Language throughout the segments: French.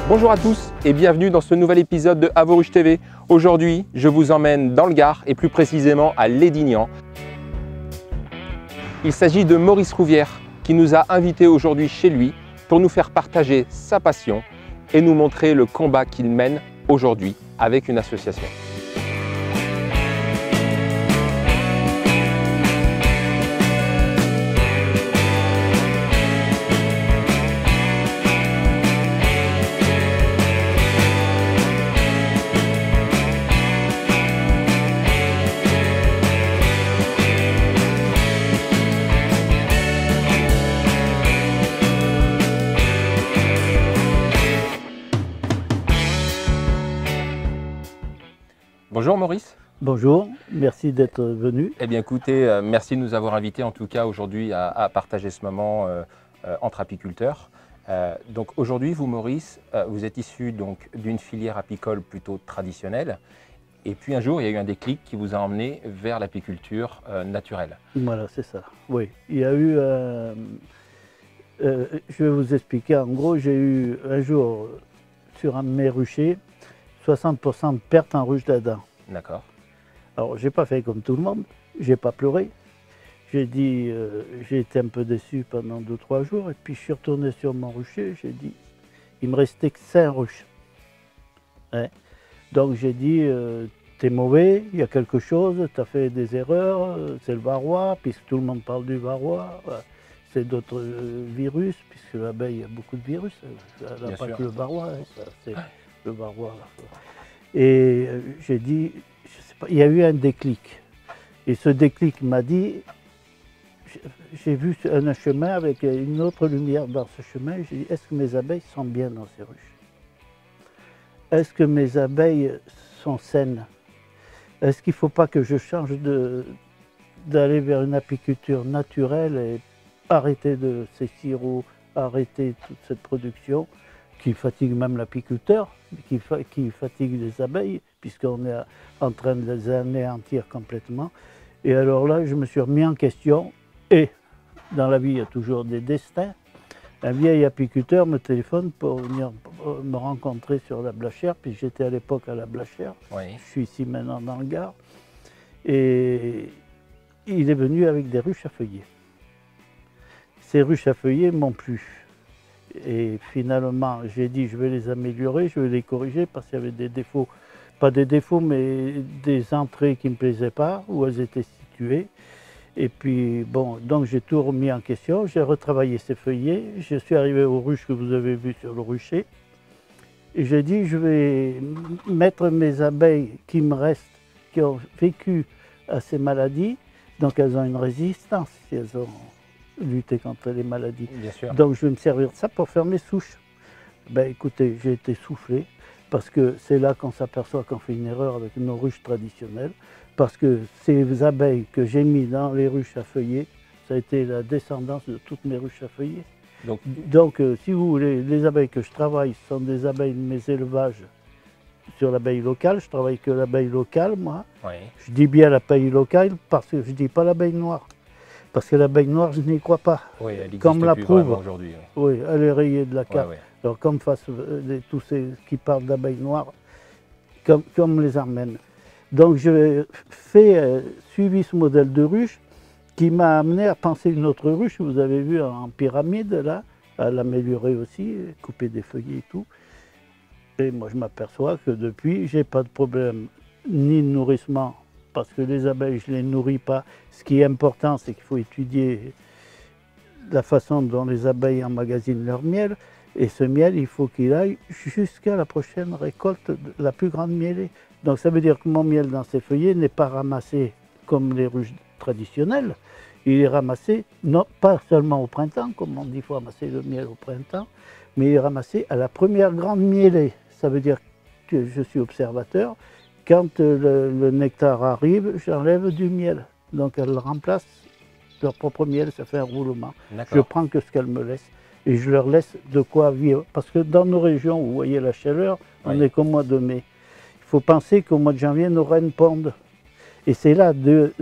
Bonjour à tous et bienvenue dans ce nouvel épisode de À vos ruches TV. Aujourd'hui, je vous emmène dans le Gard et plus précisément à Lédignan. Il s'agit de Maurice Rouvière qui nous a invités aujourd'hui chez lui pour nous faire partager sa passion et nous montrer le combat qu'il mène aujourd'hui avec une association. Bonjour Maurice. Bonjour, merci d'être venu. Eh bien écoutez, merci de nous avoir invités en tout cas aujourd'hui à partager ce moment entre apiculteurs. Donc aujourd'hui vous Maurice, vous êtes issu donc d'une filière apicole plutôt traditionnelle et puis un jour il y a eu un déclic qui vous a emmené vers l'apiculture naturelle. Voilà, c'est ça, oui. Il y a eu, je vais vous expliquer, en gros j'ai eu un jour sur un de mes ruchers 60% de perte en ruche d'Adam. D'accord. Alors, j'ai pas fait comme tout le monde, j'ai pas pleuré. J'ai dit, j'ai été un peu déçu pendant 2-3 jours, et puis je suis retourné sur mon rucher, j'ai dit, il me restait que 5 ruches. Hein? Donc j'ai dit, t'es mauvais, il y a quelque chose, t'as fait des erreurs, c'est le varroa, puisque tout le monde parle du varroa, c'est d'autres virus, puisque l'abeille a beaucoup de virus, elle n'a pas que le varroa, hein, c'est le varroa. Et j'ai dit, je sais pas, il y a eu un déclic. Et ce déclic m'a dit, j'ai vu un chemin avec une autre lumière dans ce chemin. J'ai dit, est-ce que mes abeilles sont bien dans ces ruches? Est-ce que mes abeilles sont saines? Est-ce qu'il ne faut pas que je change d'aller vers une apiculture naturelle et arrêter de ces sirops, arrêter toute cette production qui fatigue même l'apiculteur, qui fatigue les abeilles, puisqu'on est en train de les anéantir complètement. Et alors là, je me suis remis en question, et dans la vie, il y a toujours des destins. Un vieil apiculteur me téléphone pour venir me rencontrer sur la Blachère, puis j'étais à l'époque à la Blachère, oui. Je suis ici maintenant dans le Gard, et il est venu avec des ruches à feuiller. Ces ruches à feuiller m'ont plu. Et finalement, j'ai dit, je vais les améliorer, je vais les corriger parce qu'il y avait des défauts, pas des défauts, mais des entrées qui ne me plaisaient pas, où elles étaient situées. Et puis, bon, donc j'ai tout remis en question, j'ai retravaillé ces feuillets, je suis arrivé aux ruches que vous avez vues sur le rucher. Et j'ai dit, je vais mettre mes abeilles qui me restent, qui ont vécu à ces maladies, donc elles ont une résistance, si elles ont lutter contre les maladies. Bien sûr. Donc je vais me servir de ça pour faire mes souches. Ben écoutez, j'ai été soufflé, parce que c'est là qu'on s'aperçoit qu'on fait une erreur avec nos ruches traditionnelles, parce que ces abeilles que j'ai mis dans les ruches à feuiller, ça a été la descendance de toutes mes ruches à feuiller. Donc si vous voulez, les abeilles que je travaille sont des abeilles de mes élevages sur l'abeille locale, je travaille que l'abeille locale, moi. Oui. Je dis bien l'abeille locale, parce que je ne dis pas l'abeille noire. Parce que l'abeille noire, je n'y crois pas. Oui, elle existe comme la plus prouve aujourd'hui. Oui, elle est rayée de la carte. Ouais, ouais. Alors comme face tous ceux qui parlent d'abeilles noires, comme les Armènes. Donc je fais suivi ce modèle de ruche qui m'a amené à penser une autre ruche que vous avez vu en pyramide là, à l'améliorer aussi, couper des feuillets et tout. Et moi je m'aperçois que depuis, j'ai pas de problème ni de nourrissement, parce que les abeilles, je ne les nourris pas. Ce qui est important, c'est qu'il faut étudier la façon dont les abeilles emmagasinent leur miel. Et ce miel, il faut qu'il aille jusqu'à la prochaine récolte, la plus grande mielée. Donc ça veut dire que mon miel dans ces feuillets n'est pas ramassé comme les ruches traditionnelles. Il est ramassé, non pas seulement au printemps, comme on dit, il faut ramasser le miel au printemps, mais il est ramassé à la première grande mielée. Ça veut dire que je suis observateur. Quand le nectar arrive, j'enlève du miel. Donc elles remplacent leur propre miel, ça fait un roulement. Je prends que ce qu'elles me laissent et je leur laisse de quoi vivre. Parce que dans nos régions, vous voyez la chaleur, on est qu'au mois de mai. Il faut penser qu'au mois de janvier, nos reines pondent. Et c'est là, de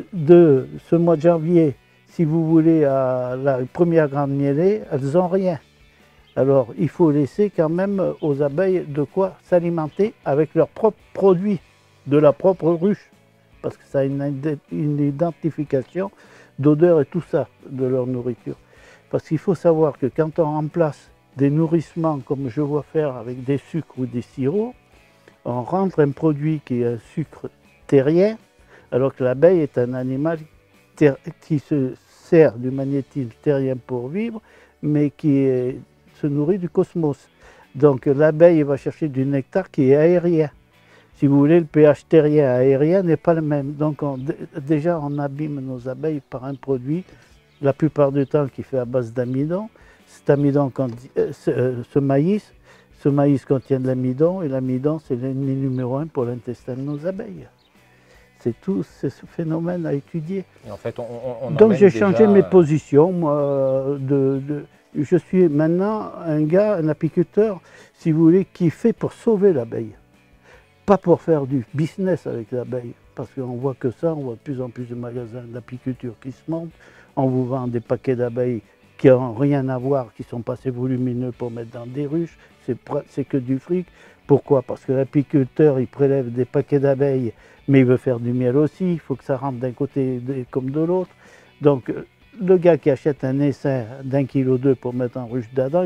ce mois de janvier, si vous voulez, à la première grande mielée, elles n'ont rien. Alors, il faut laisser quand même aux abeilles de quoi s'alimenter avec leurs propres produits, de la propre ruche, parce que ça a une identification d'odeur et tout ça, de leur nourriture. Parce qu'il faut savoir que quand on remplace des nourrissements, comme je vois faire avec des sucres ou des sirops, on rentre un produit qui est un sucre terrien, alors que l'abeille est un animal qui se sert du magnétisme terrien pour vivre, mais qui se nourrit du cosmos. Donc l'abeille va chercher du nectar qui est aérien. Si vous voulez, le pH terrien aérien n'est pas le même. Donc déjà on abîme nos abeilles par un produit, la plupart du temps qui fait à base d'amidon. Cet amidon, ce maïs contient de l'amidon, et l'amidon c'est l'ennemi numéro 1 pour l'intestin de nos abeilles. C'est tout ce phénomène à étudier. Et en fait, on donc j'ai changé déjà... mes positions. Moi, je suis maintenant un gars, un apiculteur, si vous voulez, qui fait pour sauver l'abeille. Pas pour faire du business avec l'abeille. Parce qu'on voit que ça, on voit de plus en plus de magasins d'apiculture qui se montent. On vous vend des paquets d'abeilles qui n'ont rien à voir, qui sont pas assez volumineux pour mettre dans des ruches. C'est que du fric. Pourquoi? Parce que l'apiculteur, il prélève des paquets d'abeilles, mais il veut faire du miel aussi. Il faut que ça rentre d'un côté comme de l'autre. Donc, le gars qui achète un essaim d'1,2 kg pour mettre en ruche d'Adam,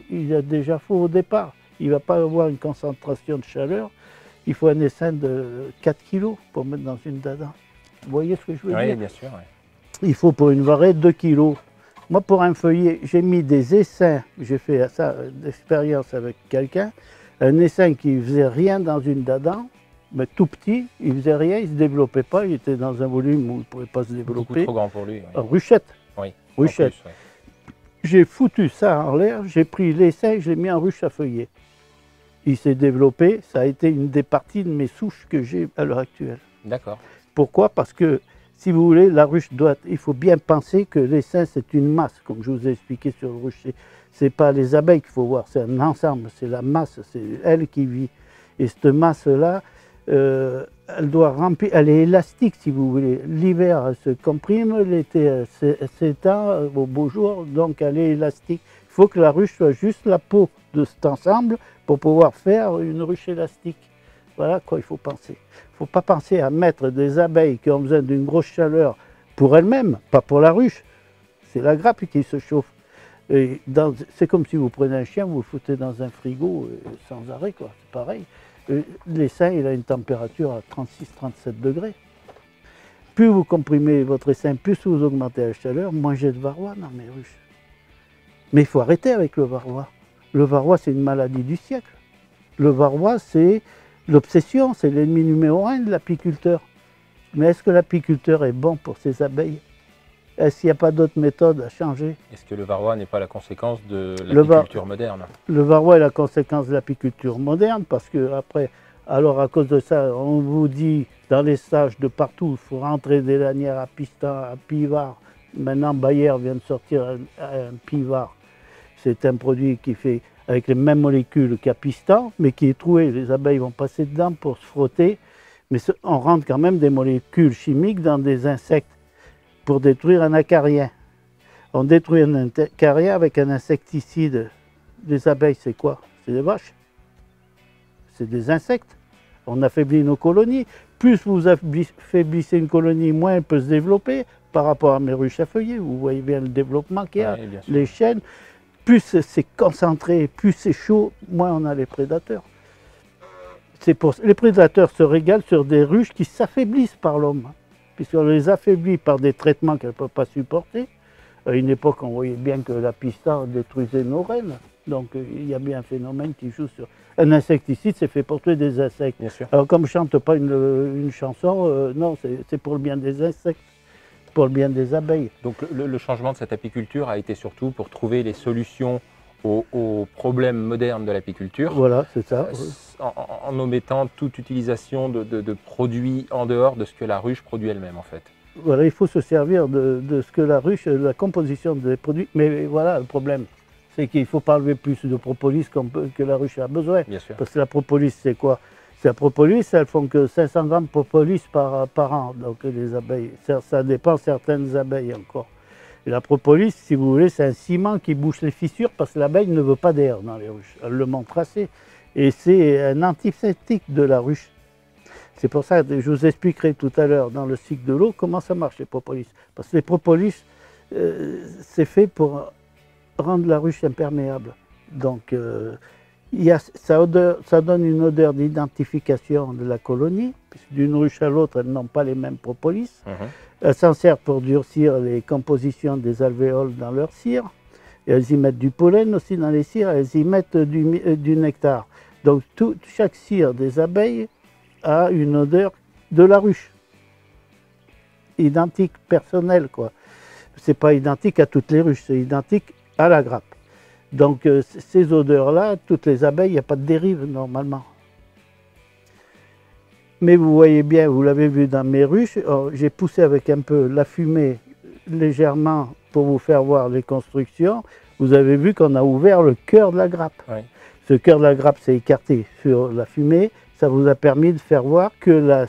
il a déjà faux au départ. Il ne va pas avoir une concentration de chaleur. Il faut un essaim de 4 kg pour mettre dans une dada. Vous voyez ce que je veux dire? Oui, bien sûr. Oui. Il faut pour une varée 2 kg. Moi, pour un feuillet, j'ai mis des essaims. J'ai fait ça d'expérience avec quelqu'un. Un essaim qui ne faisait rien dans une dada, mais tout petit, il ne faisait rien, il ne se développait pas. Il était dans un volume où il ne pouvait pas se développer. Beaucoup trop grand pour lui. Oui. Ruchette. Oui. Ruchette. Plus, oui. J'ai foutu ça en l'air, j'ai pris l'essaim, je l'ai mis en ruche à feuillet. Il s'est développé, ça a été une des parties de mes souches que j'ai à l'heure actuelle. D'accord. Pourquoi? Parce que, si vous voulez, la ruche il faut bien penser que l'essaim c'est une masse, comme je vous ai expliqué sur le rucher. Ce n'est pas les abeilles qu'il faut voir, c'est un ensemble, c'est la masse, c'est elle qui vit. Et cette masse-là, elle doit remplir, elle est élastique si vous voulez. L'hiver, elle se comprime, l'été, elle s'étend au beau jour, donc elle est élastique. Il faut que la ruche soit juste la peau de cet ensemble pour pouvoir faire une ruche élastique. Voilà à quoi il faut penser. Il ne faut pas penser à mettre des abeilles qui ont besoin d'une grosse chaleur pour elles-mêmes, pas pour la ruche. C'est la grappe qui se chauffe. C'est comme si vous prenez un chien, vous le foutez dans un frigo sans arrêt, quoi. C'est pareil. L'essaim, il a une température à 36-37 degrés. Plus vous comprimez votre essaim, plus vous augmentez la chaleur, moins j'ai de varroa dans mes ruches. Mais il faut arrêter avec le varroa. Le varroa, c'est une maladie du siècle. Le varroa, c'est l'obsession, c'est l'ennemi numéro 1 de l'apiculteur. Mais est-ce que l'apiculteur est bon pour ses abeilles? Est-ce qu'il n'y a pas d'autres méthodes à changer? Est-ce que le varroa n'est pas la conséquence de l'apiculture moderne? Le varroa est la conséquence de l'apiculture moderne, parce que après, alors à cause de ça, on vous dit dans les stages de partout, il faut rentrer des lanières à piston, à pivard. Maintenant, Bayer vient de sortir un pivard. C'est un produit qui fait avec les mêmes molécules qu'à piston, mais qui est troué. Les abeilles vont passer dedans pour se frotter, mais on rentre quand même des molécules chimiques dans des insectes pour détruire un acarien. On détruit un acarien avec un insecticide. Les abeilles, c'est quoi? C'est des vaches. C'est des insectes. On affaiblit nos colonies. Plus vous affaiblissez une colonie, moins elle peut se développer par rapport à mes ruches à feuillets. Vous voyez bien le développement qu'il y a, oui, les chaînes. Plus c'est concentré, plus c'est chaud, moins on a les prédateurs. Les prédateurs se régalent sur des ruches qui s'affaiblissent par l'homme, puisqu'on les affaiblit par des traitements qu'elles ne peuvent pas supporter. À une époque, on voyait bien que la piston détruisait nos reines. Donc il y a bien un phénomène qui joue sur... Un insecticide, c'est fait pour tuer des insectes. Bien sûr. Alors comme je ne chante pas une chanson, non, c'est pour le bien des insectes, pour le bien des abeilles. Donc le changement de cette apiculture a été surtout pour trouver les solutions aux problèmes modernes de l'apiculture. Voilà, c'est ça. En omettant toute utilisation de produits en dehors de ce que la ruche produit elle-même en fait. Voilà, il faut se servir de ce que la ruche, de la composition des produits. Mais voilà, le problème, c'est qu'il ne faut pas enlever plus de propolis que la ruche a besoin. Bien sûr. Parce que la propolis, c'est quoi? C'est la propolis, elles font que 500 grammes de propolis par an, donc les abeilles. Ça dépend certaines abeilles encore. Et la propolis, si vous voulez, c'est un ciment qui bouche les fissures parce que l'abeille ne veut pas d'air dans les ruches. Elle le montre assez. Et c'est un antiseptique de la ruche. C'est pour ça que je vous expliquerai tout à l'heure dans le cycle de l'eau comment ça marche les propolis. Parce que les propolis, c'est fait pour rendre la ruche imperméable. Donc ça donne une odeur d'identification de la colonie. D'une ruche à l'autre, elles n'ont pas les mêmes propolis. Elles s'en servent pour durcir les compositions des alvéoles dans leur cire. Et elles y mettent du pollen aussi dans les cires, elles y mettent du nectar. Donc chaque cire des abeilles a une odeur de la ruche. Identique, personnelle, quoi. C'est pas identique à toutes les ruches, c'est identique à la grappe. Donc ces odeurs-là, toutes les abeilles, il n'y a pas de dérive normalement. Mais vous voyez bien, vous l'avez vu dans mes ruches, j'ai poussé avec un peu la fumée légèrement pour vous faire voir les constructions. Vous avez vu qu'on a ouvert le cœur de la grappe. Oui. Ce cœur de la grappe s'est écarté sur la fumée. Ça vous a permis de faire voir que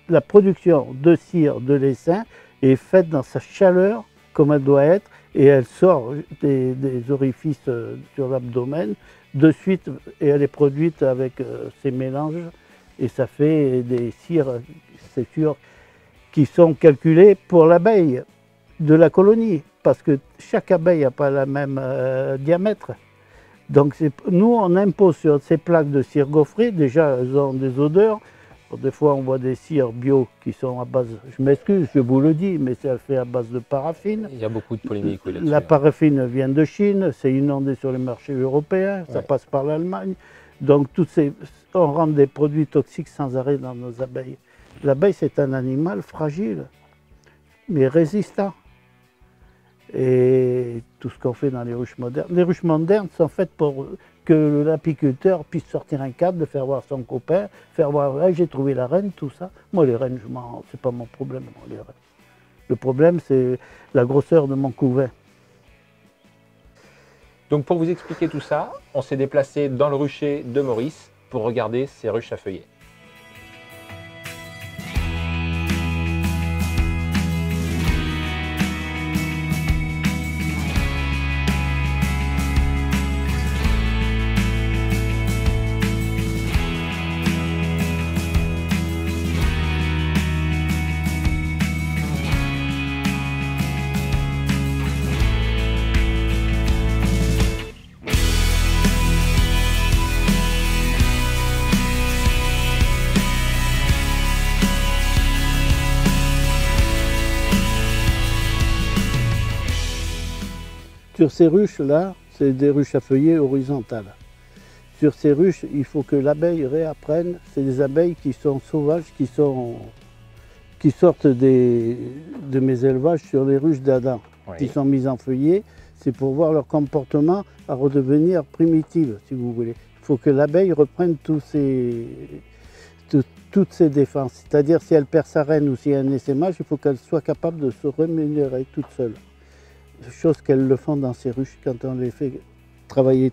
la production de cire de l'essaim est faite dans sa chaleur comme elle doit être et elle sort des orifices sur l'abdomen de suite et elle est produite avec ces mélanges et ça fait des cires, c'est sûr, qui sont calculées pour l'abeille de la colonie parce que chaque abeille n'a pas le même diamètre. Donc nous, on impose sur ces plaques de cire gaufrée, déjà elles ont des odeurs. Des fois, on voit des cires bio qui sont à base, je m'excuse, je vous le dis, mais c'est fait à base de paraffine. Il y a beaucoup de polémiques là-dessus. La paraffine vient de Chine, c'est inondé sur les marchés européens, ça passe par l'Allemagne. Donc on rend des produits toxiques sans arrêt dans nos abeilles. L'abeille, c'est un animal fragile, mais résistant. Et tout ce qu'on fait dans les ruches modernes. Les ruches modernes sont faites pour que l'apiculteur puisse sortir un cadre, de faire voir son copain, faire voir hey, j'ai trouvé la reine, tout ça. Moi les reines, c'est pas mon problème, moi, les reines. Le problème c'est la grosseur de mon couvain. Donc pour vous expliquer tout ça, on s'est déplacé dans le rucher de Maurice pour regarder ses ruches à feuillets. Sur ces ruches-là, c'est des ruches à feuillets horizontales. Sur ces ruches, il faut que l'abeille réapprenne, c'est des abeilles qui sont sauvages, qui sortent de mes élevages sur les ruches d'Adam, qui sont mises en feuillet. C'est pour voir leur comportement à redevenir primitive, si vous voulez. Il faut que l'abeille reprenne toutes ses défenses. C'est-à-dire si elle perd sa reine ou si elle a un essaimage, il faut qu'elle soit capable de se rémunérer toute seule. Chose qu'elles le font dans ces ruches quand on les fait travailler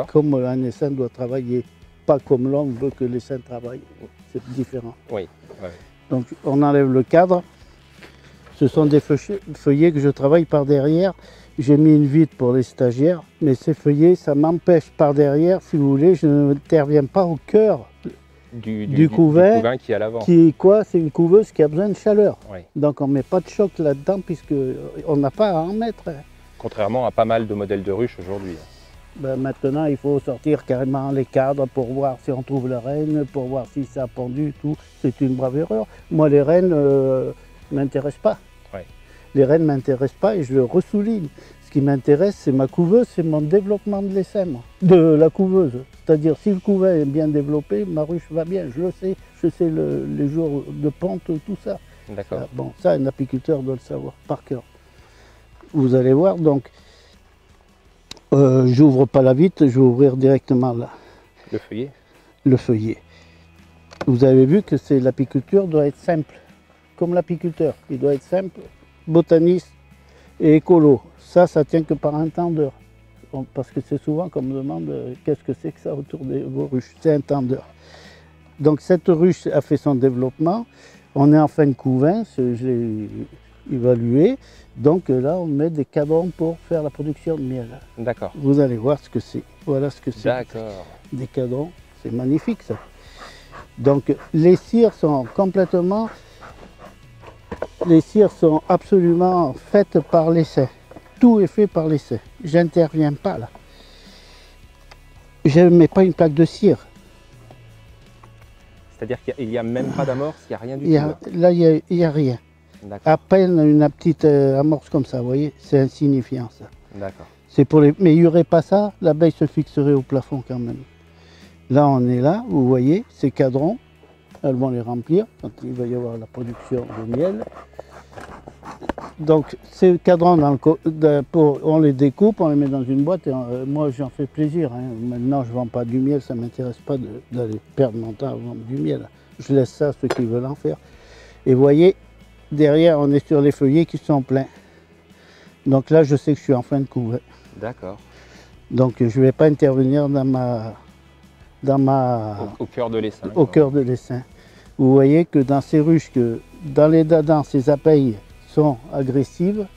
comme un essaim doit travailler, pas comme l'homme veut que l'essaim travaille. C'est différent. Oui. Donc on enlève le cadre. Ce sont des feuillets que je travaille par derrière. J'ai mis une vitre pour les stagiaires, mais ces feuillets, ça m'empêche par derrière, si vous voulez, je n'interviens pas au cœur du couvain qui est à l'avant. C'est une couveuse qui a besoin de chaleur. Oui. Donc on ne met pas de choc là-dedans puisqu'on n'a pas à en mettre. Contrairement à pas mal de modèles de ruches aujourd'hui. Ben maintenant, il faut sortir carrément les cadres pour voir si on trouve la reine, pour voir si ça a pendu, tout. C'est une brave erreur. Moi, les reines ne m'intéressent pas. Oui. Les reines ne m'intéressent pas et je le ressouligne. Ce qui m'intéresse, c'est ma couveuse, c'est mon développement de l'essaim, de la couveuse. C'est-à-dire, si le couvain est bien développé, ma ruche va bien, je le sais. Je sais les jours de ponte, tout ça. D'accord. Bon, ça, un apiculteur doit le savoir par cœur. Vous allez voir, donc, j'ouvre pas la vitre, je vais ouvrir directement là. Le feuillet. Le feuillet. Vous avez vu que l'apiculture doit être simple, comme l'apiculteur. Il doit être simple, botaniste et écolo. Ça tient que par un tendeur. Parce que c'est souvent qu'on me demande qu'est-ce que c'est que ça autour de vos ruches. C'est un tendeur. Donc cette ruche a fait son développement. On est en fin de couvain. évalué. Donc là, on met des cadrons pour faire la production de miel. D'accord. Vous allez voir ce que c'est. Voilà ce que c'est. D'accord. Des cadrons, c'est magnifique ça. Donc les cires sont complètement... Les cires sont absolument faites par l'essai. Tout est fait par l'essai. J'interviens pas là. Je ne mets pas une plaque de cire. C'est-à-dire qu'il n'y a même pas d'amorce, il n'y a rien du tout. Là, il n'y a rien. À peine une petite amorce comme ça, vous voyez, c'est insignifiant ça. D'accord. C'est pour les... Mais il n'y aurait pas ça, l'abeille se fixerait au plafond quand même. Là, on est là, vous voyez, ces cadrons, elles vont les remplir quand il va y avoir la production de miel. Donc ces cadrons, on les découpe, on les met dans une boîte et moi j'en fais plaisir. Hein. Maintenant je ne vends pas du miel, ça ne m'intéresse pas d'aller perdre mon temps à vendre du miel. Je laisse ça à ceux qui veulent en faire. Et vous voyez, derrière on est sur les feuillets qui sont pleins. Donc là je sais que je suis en fin de couve. D'accord. Donc je ne vais pas intervenir au cœur de l'essaim. Au cœur de l'essaim. Vous voyez que dans ces ruches, dans les dadans, ces abeilles sont agressives.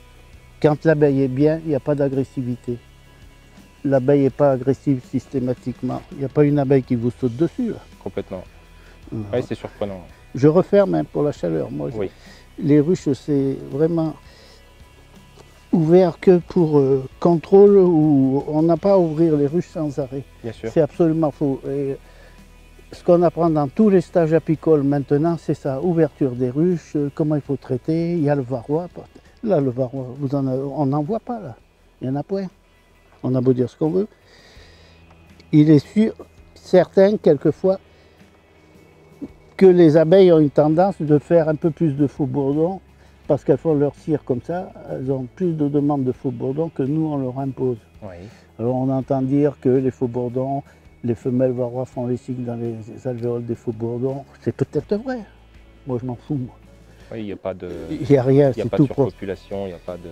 Quand l'abeille est bien, il n'y a pas d'agressivité. L'abeille n'est pas agressive systématiquement. Il n'y a pas une abeille qui vous saute dessus. Là. Complètement. Oui, c'est surprenant. Je referme hein, pour la chaleur. Moi, oui. Les ruches, c'est vraiment ouvert que pour contrôle où on n'a pas à ouvrir les ruches sans arrêt. Bien sûr. C'est absolument faux. Et ce qu'on apprend dans tous les stages apicoles maintenant, c'est ça, ouverture des ruches, comment il faut traiter, il y a le varroa. Là, le varroa, on n'en voit pas là, il n'y en a point. On a beau dire ce qu'on veut. Il est sûr, certain, quelquefois, que les abeilles ont une tendance de faire un peu plus de faux bourdons, parce qu'elles font leur cire comme ça, elles ont plus de demandes de faux bourdons que nous, on leur impose. Oui. Alors on entend dire que les faux bourdons, les femelles varrois font les cycles dans les alvéoles des faux bourdons. C'est peut-être vrai. Moi, je m'en fous. Moi. Oui, il n'y a pas de... Il n'y a rien, c'est tout propre. Il n'y a pas de surpopulation, il n'y a pas de...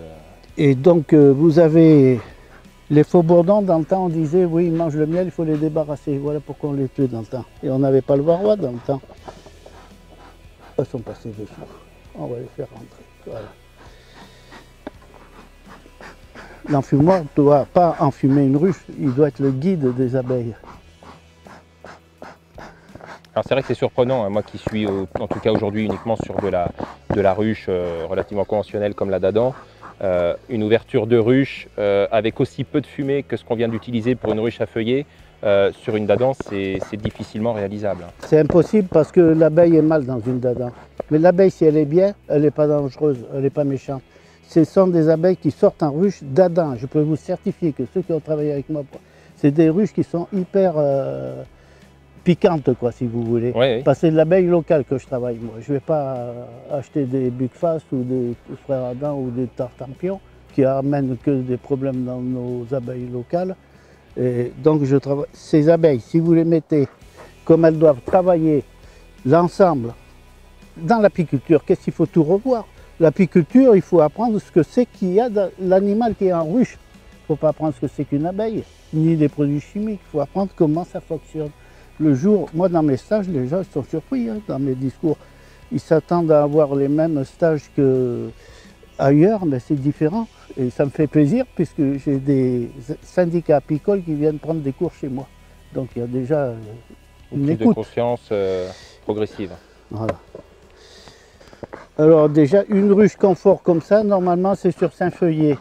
Et donc, vous avez les faux bourdons. Dans le temps, on disait, oui, ils mangent le miel, il faut les débarrasser. Voilà pourquoi on les tue dans le temps. Et on n'avait pas le varrois dans le temps. Elles sont passées dessus. On va les faire rentrer. Voilà. L'enfumoir ne doit pas enfumer une ruche, il doit être le guide des abeilles. Alors c'est vrai que c'est surprenant, hein, moi qui suis en tout cas aujourd'hui uniquement sur de la ruche relativement conventionnelle comme la dadan, une ouverture de ruche avec aussi peu de fumée que ce qu'on vient d'utiliser pour une ruche à feuillet, sur une dadan c'est difficilement réalisable. C'est impossible parce que l'abeille est mal dans une dadan. Mais l'abeille, si elle est bien, elle n'est pas dangereuse, elle n'est pas méchante. Ce sont des abeilles qui sortent en ruche dadan. Je peux vous certifier que ceux qui ont travaillé avec moi, c'est des ruches qui sont hyper piquantes, quoi, si vous voulez. Oui, oui. Parce que c'est de l'abeille locale que je travaille, moi. Je ne vais pas acheter des buckfast ou des frères Adam ou des tartampions qui amènent que des problèmes dans nos abeilles locales. Et donc, je travaille. Ces abeilles, si vous les mettez comme elles doivent travailler l'ensemble dans l'apiculture, qu'est-ce qu'il faut tout revoir? L'apiculture, il faut apprendre ce que c'est qu'il y a dans l'animal qui est en ruche. Il ne faut pas apprendre ce que c'est qu'une abeille, ni des produits chimiques. Il faut apprendre comment ça fonctionne. Le jour, moi dans mes stages, les gens sont surpris hein, dans mes discours. Ils s'attendent à avoir les mêmes stages qu'ailleurs, mais c'est différent. Et ça me fait plaisir puisque j'ai des syndicats apicoles qui viennent prendre des cours chez moi. Donc il y a déjà une écoute. De conscience progressive. Voilà. Alors déjà, une ruche confort comme ça, normalement c'est sur 5 feuillets.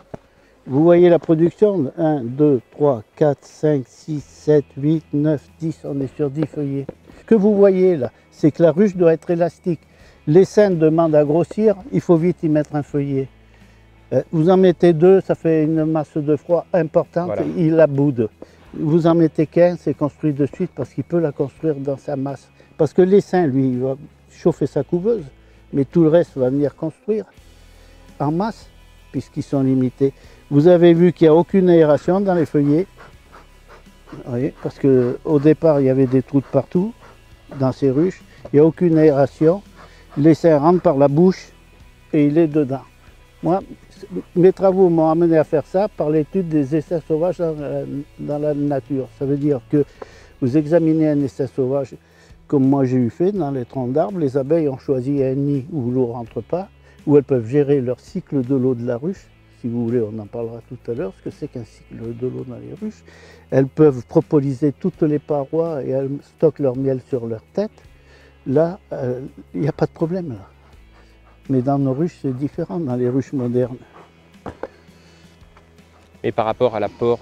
Vous voyez la production, 1, 2, 3, 4, 5, 6, 7, 8, 9, 10, on est sur 10 feuillets. Ce que vous voyez là, c'est que la ruche doit être élastique. L'essaim demande à grossir, il faut vite y mettre un feuillet. Vous en mettez 2, ça fait une masse de froid importante, voilà. Il la boude. Vous en mettez qu'un, c'est construit de suite parce qu'il peut la construire dans sa masse. Parce que l'essaim, lui, il va chauffer sa couveuse, mais tout le reste va venir construire en masse, puisqu'ils sont limités. Vous avez vu qu'il n'y a aucune aération dans les feuillets, oui, parce qu'au départ, il y avait des trous de partout dans ces ruches. Il n'y a aucune aération. L'essaim rentre par la bouche et il est dedans. Moi, mes travaux m'ont amené à faire ça par l'étude des essaims sauvages dans la nature. Ça veut dire que vous examinez un essaim sauvage, comme moi j'ai eu fait dans les troncs d'arbres, les abeilles ont choisi un nid où l'eau ne rentre pas. où elles peuvent gérer leur cycle de l'eau de la ruche. Si vous voulez, on en parlera tout à l'heure, ce que c'est qu'un cycle de l'eau dans les ruches. Elles peuvent propoliser toutes les parois et elles stockent leur miel sur leur tête. Là, il n'y a pas de problème. Là. Mais dans nos ruches, c'est différent, dans les ruches modernes. Et par rapport à l'apport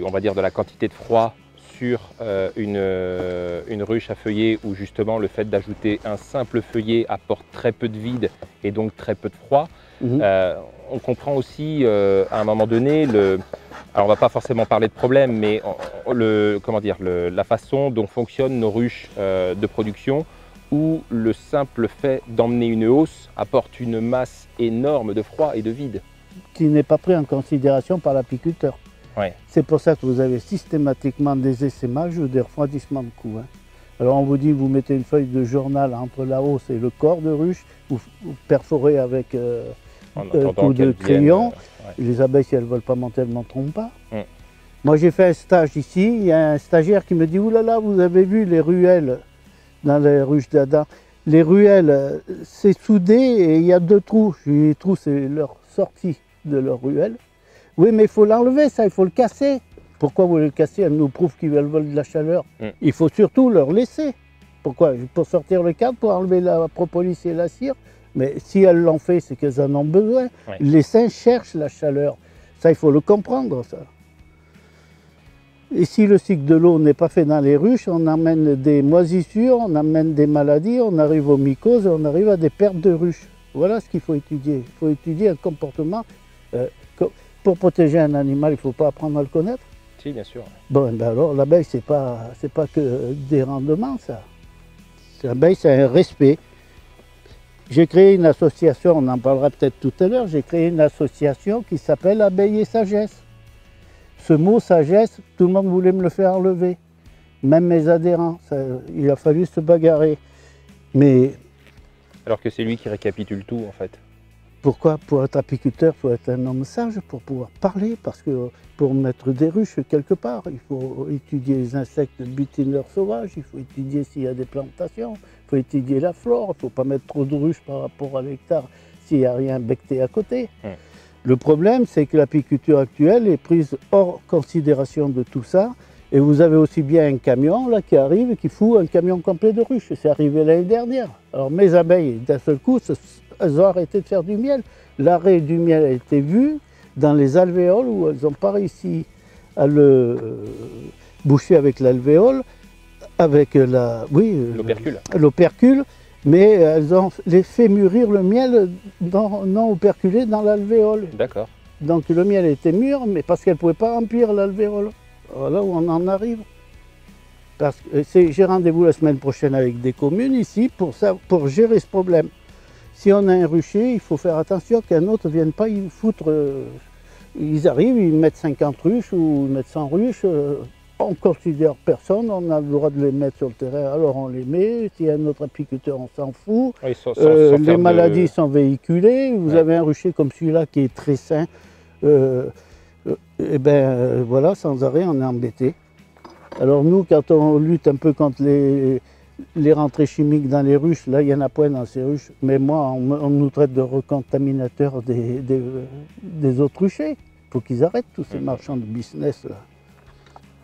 on va dire de la quantité de froid sur une ruche à feuillet, où justement le fait d'ajouter un simple feuillet apporte très peu de vide et donc très peu de froid, on comprend aussi à un moment donné, alors on ne va pas forcément parler de problème, mais la façon dont fonctionnent nos ruches de production, où le simple fait d'emmener une hausse apporte une masse énorme de froid et de vide. Qui n'est pas pris en considération par l'apiculteur. Ouais. C'est pour ça que vous avez systématiquement des essaimages ou des refroidissements de cou. Alors on vous dit, vous mettez une feuille de journal entre la hausse et le corps de ruche, vous perforez avec un coup de crayon. Les abeilles, si elles ne veulent pas monter, elles ne monteront pas. Moi j'ai fait un stage ici, il y a un stagiaire qui me dit, oulala, vous avez vu les ruelles dans les ruches d'Adam. Les ruelles, c'est soudé et il y a 2 trous. Les trous, c'est leur sortie de leur ruelle. Oui, mais il faut l'enlever, ça, il faut le casser. Pourquoi vous le cassez? Elles nous prouvent qu'ils veulent de la chaleur. Il faut surtout leur laisser. Pourquoi? Pour sortir le cadre, pour enlever la propolis et la cire. Mais si elles l'ont fait, c'est qu'elles en ont besoin. Les singes cherchent la chaleur. Ça, il faut le comprendre, ça. Et si le cycle de l'eau n'est pas fait dans les ruches, on amène des moisissures, on amène des maladies, on arrive aux mycoses, on arrive à des pertes de ruches. Voilà ce qu'il faut étudier. Il faut étudier un comportement. Pour protéger un animal, il ne faut pas apprendre à le connaître. Si, bien sûr. Bon, ben alors l'abeille, c'est pas que des rendements, ça. L'abeille, c'est un respect. J'ai créé une association, on en parlera peut-être tout à l'heure, j'ai créé une association qui s'appelle Abeille et Sagesse. Ce mot sagesse, tout le monde voulait me le faire enlever, même mes adhérents. Il a fallu se bagarrer. Mais alors que c'est lui qui récapitule tout, en fait. Pourquoi? Pour être apiculteur, il faut être un homme sage pour pouvoir parler, parce que pour mettre des ruches quelque part, il faut étudier les insectes butineurs sauvages, il faut étudier s'il y a des plantations, il faut étudier la flore, il ne faut pas mettre trop de ruches par rapport à l'hectare s'il n'y a rien becté à côté. Le problème, c'est que l'apiculture actuelle est prise hors considération de tout ça. Et vous avez aussi bien un camion là, qui arrive et qui fout un camion complet de ruches. C'est arrivé l'année dernière. Alors mes abeilles, d'un seul coup, elles ont arrêté de faire du miel. L'arrêt du miel a été vu dans les alvéoles où elles n'ont pas réussi à le boucher avec l'alvéole, avec l'opercule. Mais elles ont fait mûrir le miel non operculé dans l'alvéole. D'accord. Donc le miel était mûr, mais parce qu'elle ne pouvait pas remplir l'alvéole. Voilà où on en arrive. J'ai rendez-vous la semaine prochaine avec des communes ici pour gérer ce problème. Si on a un rucher, il faut faire attention qu'un autre ne vienne pas y foutre. Ils arrivent, ils mettent 50 ruches ou ils mettent 100 ruches. On ne considère personne, on a le droit de les mettre sur le terrain, alors on les met. S'il y a un autre apiculteur, on s'en fout. Les maladies sont véhiculées. Vous avez un rucher comme celui-là qui est très sain. Et bien voilà, sans arrêt, on est embêté. Alors nous, quand on lutte un peu contre les rentrées chimiques dans les ruches, là, il y en a point dans ces ruches. Mais moi, on nous traite de recontaminateurs des autres ruchers. Il faut qu'ils arrêtent tous ces marchands de business là.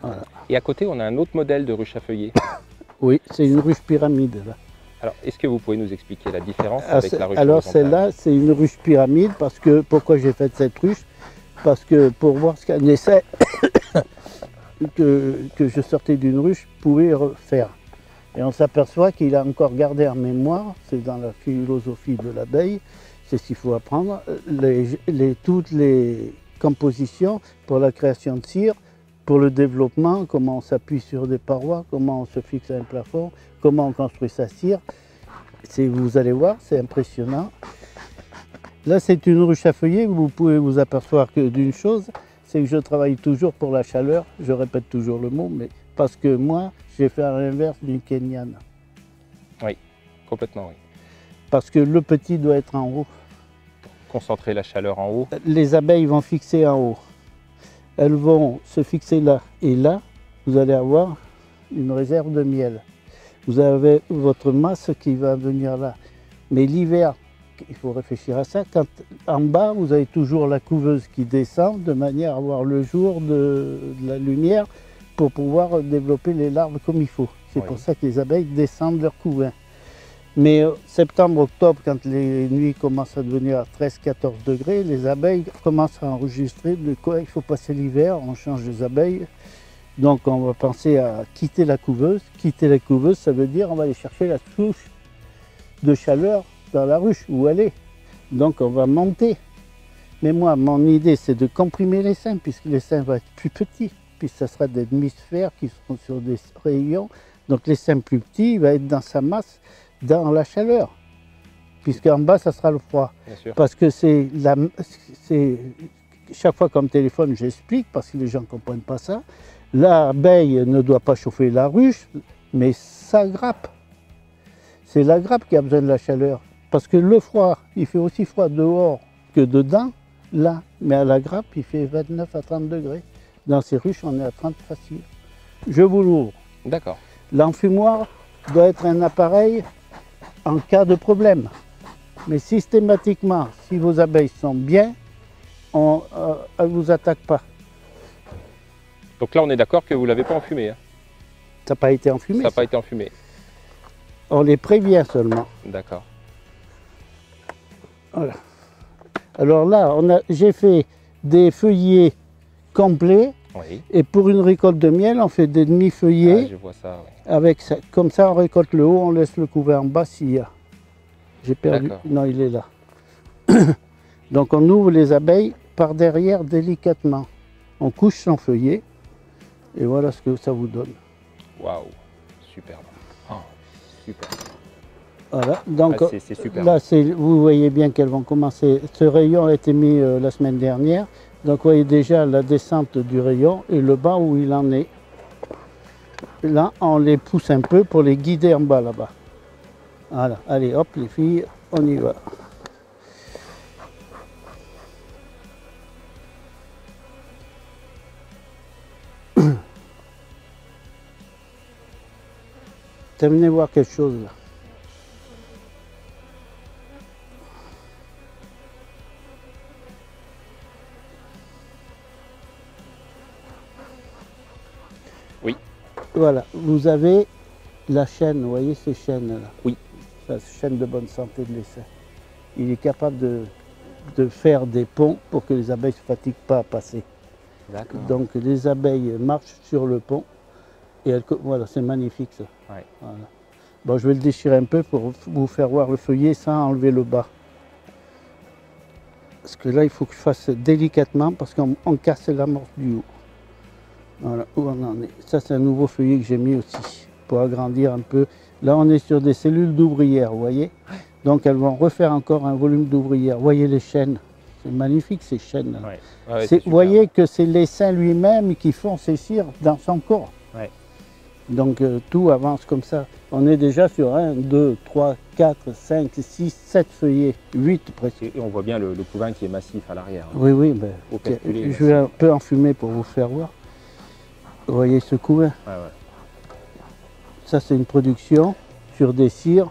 Voilà. Et à côté, on a un autre modèle de ruche à feuillet. Oui, c'est une ruche pyramide. Là. Alors, est-ce que vous pouvez nous expliquer la différence avec la ruche Alors, celle-là, c'est une ruche pyramide parce que, pourquoi j'ai fait cette ruche? Parce que pour voir ce qu'un essai que je sortais d'une ruche pouvait faire. Et on s'aperçoit qu'il a encore gardé en mémoire, c'est dans la philosophie de l'abeille, c'est ce qu'il faut apprendre, toutes les compositions pour la création de cire, pour le développement, comment on s'appuie sur des parois, comment on se fixe à un plafond, comment on construit sa cire. Vous allez voir, c'est impressionnant. Là, c'est une ruche à feuillet, vous pouvez vous apercevoir que d'une chose, c'est que je travaille toujours pour la chaleur, je répète toujours le mot, mais parce que moi, j'ai fait à l'inverse d'une Kenyane. Oui, complètement, oui. Parce que le petit doit être en haut. Concentrer la chaleur en haut. Les abeilles vont fixer en haut. Elles vont se fixer là et là, vous allez avoir une réserve de miel. Vous avez votre masse qui va venir là. Mais l'hiver, il faut réfléchir à ça. Quand en bas, vous avez toujours la couveuse qui descend de manière à avoir le jour de la lumière pour pouvoir développer les larves comme il faut. C'est Oui. pour ça que les abeilles descendent leur couvain. Mais septembre, octobre, quand les nuits commencent à devenir à 13-14 degrés, les abeilles commencent à enregistrer de quoi il faut passer l'hiver, on change les abeilles. Donc on va penser à quitter la couveuse. Quitter la couveuse, ça veut dire on va aller chercher la souche de chaleur dans la ruche où elle est. Donc on va monter. Mais moi, mon idée, c'est de comprimer les seins, puisque les seins vont être plus petits, puisque ça sera des demi-sphères qui seront sur des rayons. Donc les seins plus petits, il va être dans sa masse, dans la chaleur, puisqu'en bas, ça sera le froid. Bien sûr. Parce que chaque fois comme téléphone, j'explique, parce que les gens ne comprennent pas ça. L'abeille ne doit pas chauffer la ruche, mais sa grappe. C'est la grappe qui a besoin de la chaleur. Parce que le froid, il fait aussi froid dehors que dedans, là. Mais à la grappe, il fait 29 à 30 degrés. Dans ces ruches, on est à 30 facile. Je vous l'ouvre. D'accord. L'enfumoir doit être un appareil en cas de problème. Mais systématiquement, si vos abeilles sont bien, elles ne vous attaquent pas. Donc là, on est d'accord que vous ne l'avez pas enfumé. Hein. Ça n'a pas été enfumé. Ça n'a pas été enfumé. On les prévient seulement. D'accord. Voilà. Alors là, j'ai fait des feuillets complets. Oui. Et pour une récolte de miel, on fait des demi-feuillets. Ah, je vois ça. Oui. Avec ça. Comme ça, on récolte le haut, on laisse le couvert en bas s'il y a. J'ai perdu. D'accord. Non, il est là. Donc on ouvre les abeilles par derrière délicatement. On couche son feuillet. Et voilà ce que ça vous donne. Waouh. Superbe. Oh, super. Voilà. Donc Ah, c'est super. là, vous voyez bien qu'elles vont commencer. Ce rayon a été mis la semaine dernière. Donc vous voyez déjà la descente du rayon et le bas où il en est. Là, on les pousse un peu pour les guider en bas là-bas. Voilà. Allez, hop, les filles, on y va. Terminez voir quelque chose là. Oui. Voilà, vous avez la chaîne, vous voyez ces chaînes-là? Oui. La chaîne de bonne santé de l'essai. Il est capable de faire des ponts pour que les abeilles ne se fatiguent pas à passer. D'accord. Donc les abeilles marchent sur le pont et voilà, c'est magnifique ça. Ouais. Voilà. Bon, je vais le déchirer un peu pour vous faire voir le feuillet sans enlever le bas. Parce que là, il faut que je fasse délicatement parce qu'on casse l'amorce du haut. Voilà où on en est. Ça, c'est un nouveau feuillet que j'ai mis aussi pour agrandir un peu. Là, on est sur des cellules d'ouvrières, vous voyez. Donc, elles vont refaire encore un volume d'ouvrières. Vous voyez les chaînes. C'est magnifique ces chaînes. Ouais. Ouais, Vous voyez que c'est l'essaim lui-même qui font ses cires dans son corps. Ouais. Donc, tout avance comme ça. On est déjà sur 1, 2, 3, 4, 5, 6, 7 feuillets, 8 presque. Et on voit bien le couvain qui est massif à l'arrière. Hein. Oui, oui. Ben, Au calculer, je vais un peu enfumer pour vous faire voir. Vous voyez ce couvain? Ouais, ouais. Ça, c'est une production sur des cires.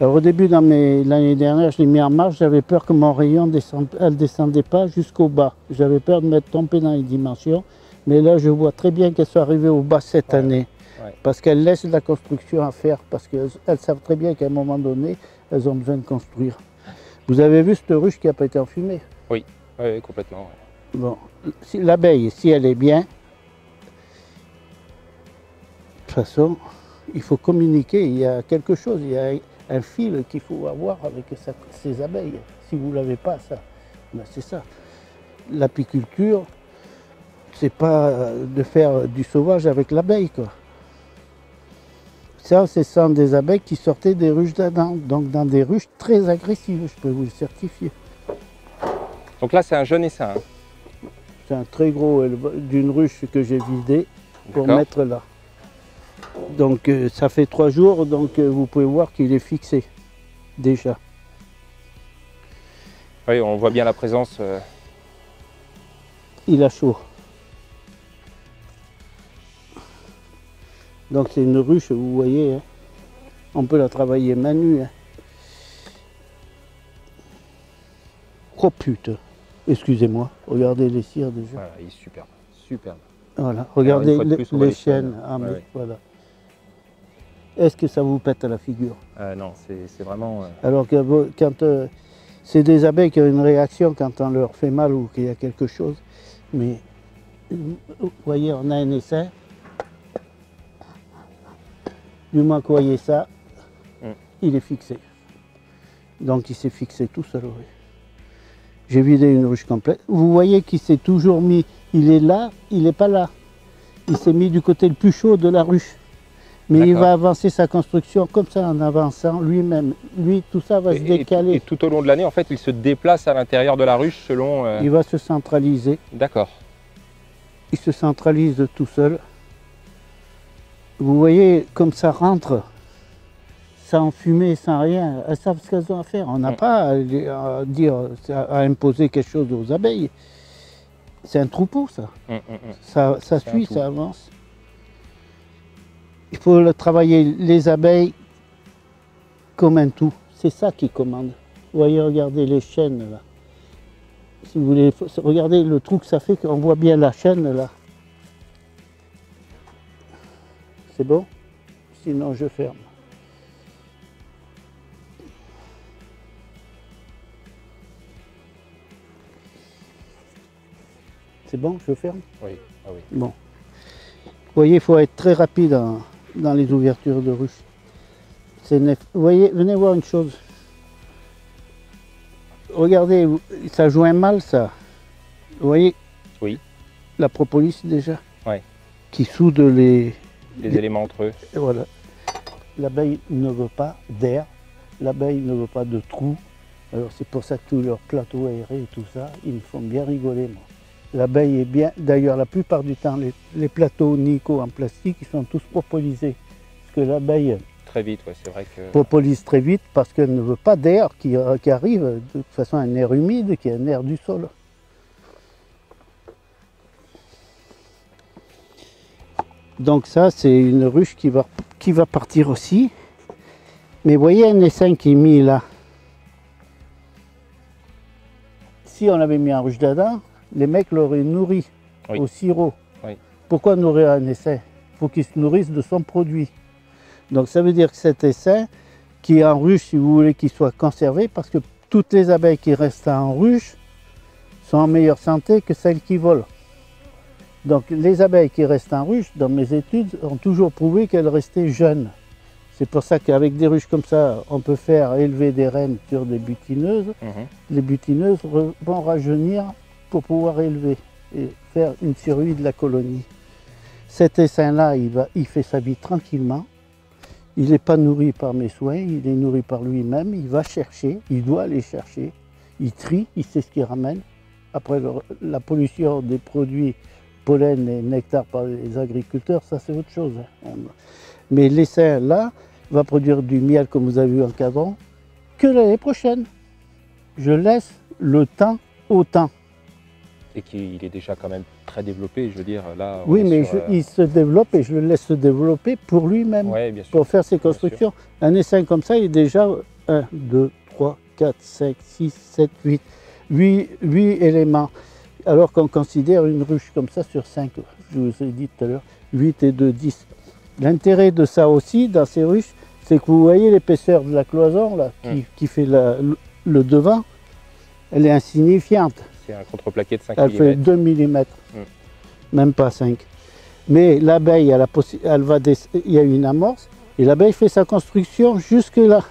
Alors, au début, l'année dernière, je l'ai mis en marche. J'avais peur que mon rayon ne descendait pas jusqu'au bas. J'avais peur de m'être trompé dans les dimensions. Mais là, je vois très bien qu'elles sont arrivées au bas cette année. Ouais. Parce qu'elles laissent de la construction à faire. Parce qu'elles savent très bien qu'à un moment donné, elles ont besoin de construire. Vous avez vu cette ruche qui n'a pas été enfumée? Oui, ouais, complètement. Ouais. Bon, l'abeille, si elle est bien, de toute façon, il faut communiquer. Il y a quelque chose, il y a un fil qu'il faut avoir avec ces abeilles. Si vous ne l'avez pas, ça, ben c'est ça. L'apiculture, c'est pas de faire du sauvage avec l'abeille, quoi. Ça, ce sont des abeilles qui sortaient des ruches d'Adam, donc dans des ruches très agressives, je peux vous le certifier. Donc là, c'est un jeune essaim. Hein. C'est un très gros d'une ruche que j'ai vidée pour mettre là. Donc ça fait 3 jours, donc vous pouvez voir qu'il est fixé déjà. Oui, on voit bien la présence. Il a chaud. Donc c'est une ruche, vous voyez, hein. On peut la travailler main nue. Hein. Oh putain, excusez-moi, regardez les cires déjà. Voilà, il est superbe, superbe. Voilà, regardez Alors, une fois de plus, on voit les les chaînes. chaînes. Ah, Ouais, mais ouais. voilà. Est-ce que ça vous pète à la figure? Non, c'est vraiment... Alors que quand c'est des abeilles qui ont une réaction quand on leur fait mal ou qu'il y a quelque chose. Mais vous voyez, on a un essai. Du moins que vous voyez ça, il est fixé. Donc il s'est fixé tout seul. Oui. J'ai vidé une ruche complète. Vous voyez qu'il s'est toujours mis, il est là, il n'est pas là. Il s'est mis du côté le plus chaud de la ruche. Mais il va avancer sa construction comme ça en avançant lui-même. Lui, tout ça va se décaler. Et tout au long de l'année, en fait, il se déplace à l'intérieur de la ruche selon... Il va se centraliser. D'accord. Il se centralise tout seul. Vous voyez comme ça rentre, sans fumer, sans rien. Elles savent ce qu'elles ont à faire. On n'a pas à dire, à imposer quelque chose aux abeilles. C'est un troupeau, ça. Ça suit, ça avance. Il faut travailler les abeilles comme un tout. C'est ça qui commande. Vous voyez, regardez les chaînes là. Si vous voulez, regardez le trou que ça fait, qu'on voit bien la chaîne là. C'est bon? Sinon je ferme. C'est bon, je ferme? Oui, ah oui. Bon. Vous voyez, il faut être très rapide dans les ouvertures de ruches. Vous voyez, venez voir une chose. Regardez, ça joint mal ça. Vous voyez? Oui. La propolis déjà. Oui. Qui soude les éléments entre eux. Et voilà. L'abeille ne veut pas d'air. L'abeille ne veut pas de trous. Alors c'est pour ça que tous leurs plateaux aérés et tout ça, ils me font bien rigoler moi. L'abeille est bien, d'ailleurs la plupart du temps, les plateaux Nico en plastique, ils sont tous propolisés. Parce que l'abeille très vite, ouais, c'est vrai que... propolise très vite parce qu'elle ne veut pas d'air qui arrive, de toute façon un air humide qui est un air du sol. Donc ça c'est une ruche qui va partir aussi. Mais vous voyez un essaim qui est mis là. Si on avait mis un ruche d'Adam, les mecs l'auraient nourri au sirop. Oui. Pourquoi nourrir un essaim? Il faut qu'il se nourrisse de son produit. Donc ça veut dire que cet essaim, qui est en ruche, si vous voulez qu'il soit conservé, parce que toutes les abeilles qui restent en ruche sont en meilleure santé que celles qui volent. Donc les abeilles qui restent en ruche, dans mes études, ont toujours prouvé qu'elles restaient jeunes. C'est pour ça qu'avec des ruches comme ça, on peut faire élever des reines sur des butineuses. Les butineuses vont rajeunir pour pouvoir élever et faire une survie de la colonie. Cet essaim-là, il fait sa vie tranquillement. Il n'est pas nourri par mes soins, il est nourri par lui-même. Il va chercher, il doit aller chercher. Il trie, il sait ce qu'il ramène. Après, la pollution des produits pollen et nectar par les agriculteurs, ça c'est autre chose. Mais l'essaim là va produire du miel, comme vous avez vu en cadran, que l'année prochaine. Je laisse le temps au temps. Et qu'il est déjà quand même très développé, je veux dire, là... Oui, mais il se développe et je le laisse se développer pour lui-même, pour faire ses constructions. Un essaim comme ça, il est déjà 1, 2, 3, 4, 5, 6, 7, 8 éléments. Alors qu'on considère une ruche comme ça sur 5, je vous ai dit tout à l'heure, 8 et 2, 10. L'intérêt de ça aussi, dans ces ruches, c'est que vous voyez l'épaisseur de la cloison là, qui fait le devant, elle est insignifiante. C'est un contreplaqué de 5 mm. Elle fait 2 mm, même pas 5. Mais l'abeille, il y a une amorce, et l'abeille fait sa construction jusque là.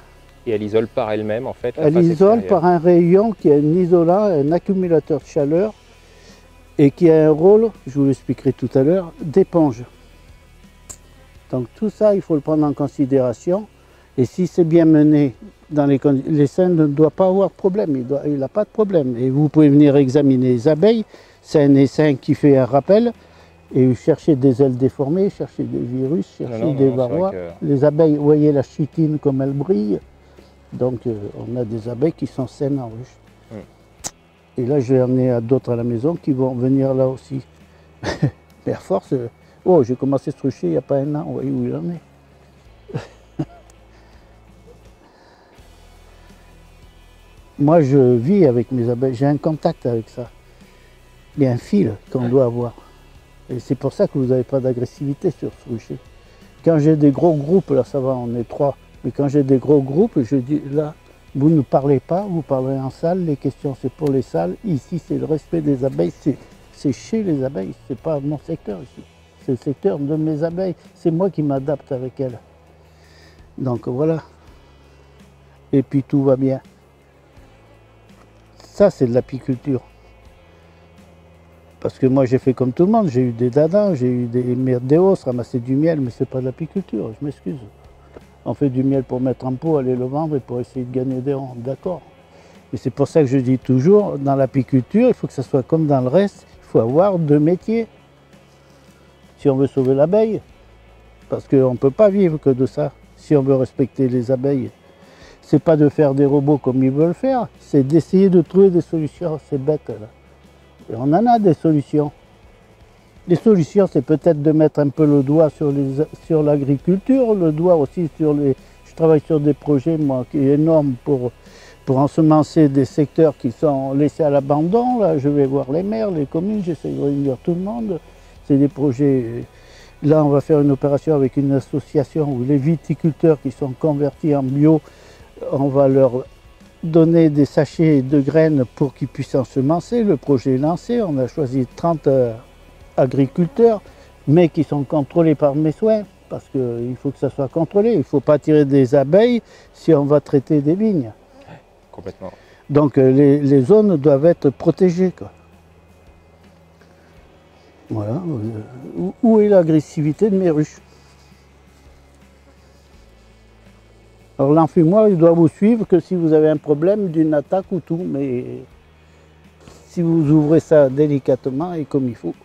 Et elle isole par elle-même en fait. Elle isole par un rayon qui est un isolant, un accumulateur de chaleur, et qui a un rôle, je vous l'expliquerai tout à l'heure, d'éponge. Donc tout ça, il faut le prendre en considération. Et si c'est bien mené, l'essaim ne doit pas avoir de problème, il n'a pas de problème. Et vous pouvez venir examiner les abeilles, c'est un essaim qui fait un rappel, et chercher des ailes déformées, chercher des virus, chercher des varrois. Les abeilles, vous voyez la chitine comme elle brille. Donc on a des abeilles qui sont saines en ruche. Et là je vais emmener à d'autres à la maison qui vont venir là aussi. Mais à force, oh j'ai commencé ce rucher il n'y a pas un an, vous voyez où il en est. Moi, je vis avec mes abeilles, j'ai un contact avec ça. Il y a un fil qu'on doit avoir. Et c'est pour ça que vous n'avez pas d'agressivité sur ce rucher. Quand j'ai des gros groupes, là ça va, on est 3. Mais quand j'ai des gros groupes, je dis là, vous ne parlez pas, vous parlerez en salle, les questions c'est pour les salles. Ici, c'est le respect des abeilles, c'est chez les abeilles, c'est pas mon secteur ici. C'est le secteur de mes abeilles, c'est moi qui m'adapte avec elles. Donc voilà. Et puis tout va bien. Ça, c'est de l'apiculture. Parce que moi, j'ai fait comme tout le monde. J'ai eu des dadans, j'ai eu des merdéos, ramasser du miel, mais c'est pas de l'apiculture, je m'excuse. On fait du miel pour mettre en pot, aller le vendre et pour essayer de gagner des ronds, d'accord. Mais c'est pour ça que je dis toujours, dans l'apiculture, il faut que ça soit comme dans le reste, il faut avoir 2 métiers. Si on veut sauver l'abeille, parce qu'on ne peut pas vivre que de ça, si on veut respecter les abeilles. C'est pas de faire des robots comme ils veulent faire, c'est d'essayer de trouver des solutions, c'est bête là. Et on en a des solutions. Les solutions, c'est peut-être de mettre un peu le doigt sur l'agriculture, le doigt aussi sur les... Je travaille sur des projets, moi, qui est énorme pour ensemencer des secteurs qui sont laissés à l'abandon. Là, je vais voir les maires, les communes, j'essaie de réunir tout le monde. C'est des projets... Là, on va faire une opération avec une association où les viticulteurs qui sont convertis en bio, on va leur donner des sachets de graines pour qu'ils puissent ensemencer. Le projet est lancé, on a choisi 30 agriculteurs, mais qui sont contrôlés par mes soins, parce qu'il faut que ça soit contrôlé. Il ne faut pas tirer des abeilles si on va traiter des vignes. Complètement. Donc les zones doivent être protégées, quoi. Voilà. Où est l'agressivité de mes ruches? Alors l'enfumoir, il doit vous suivre que si vous avez un problème d'une attaque ou tout, mais si vous ouvrez ça délicatement et comme il faut.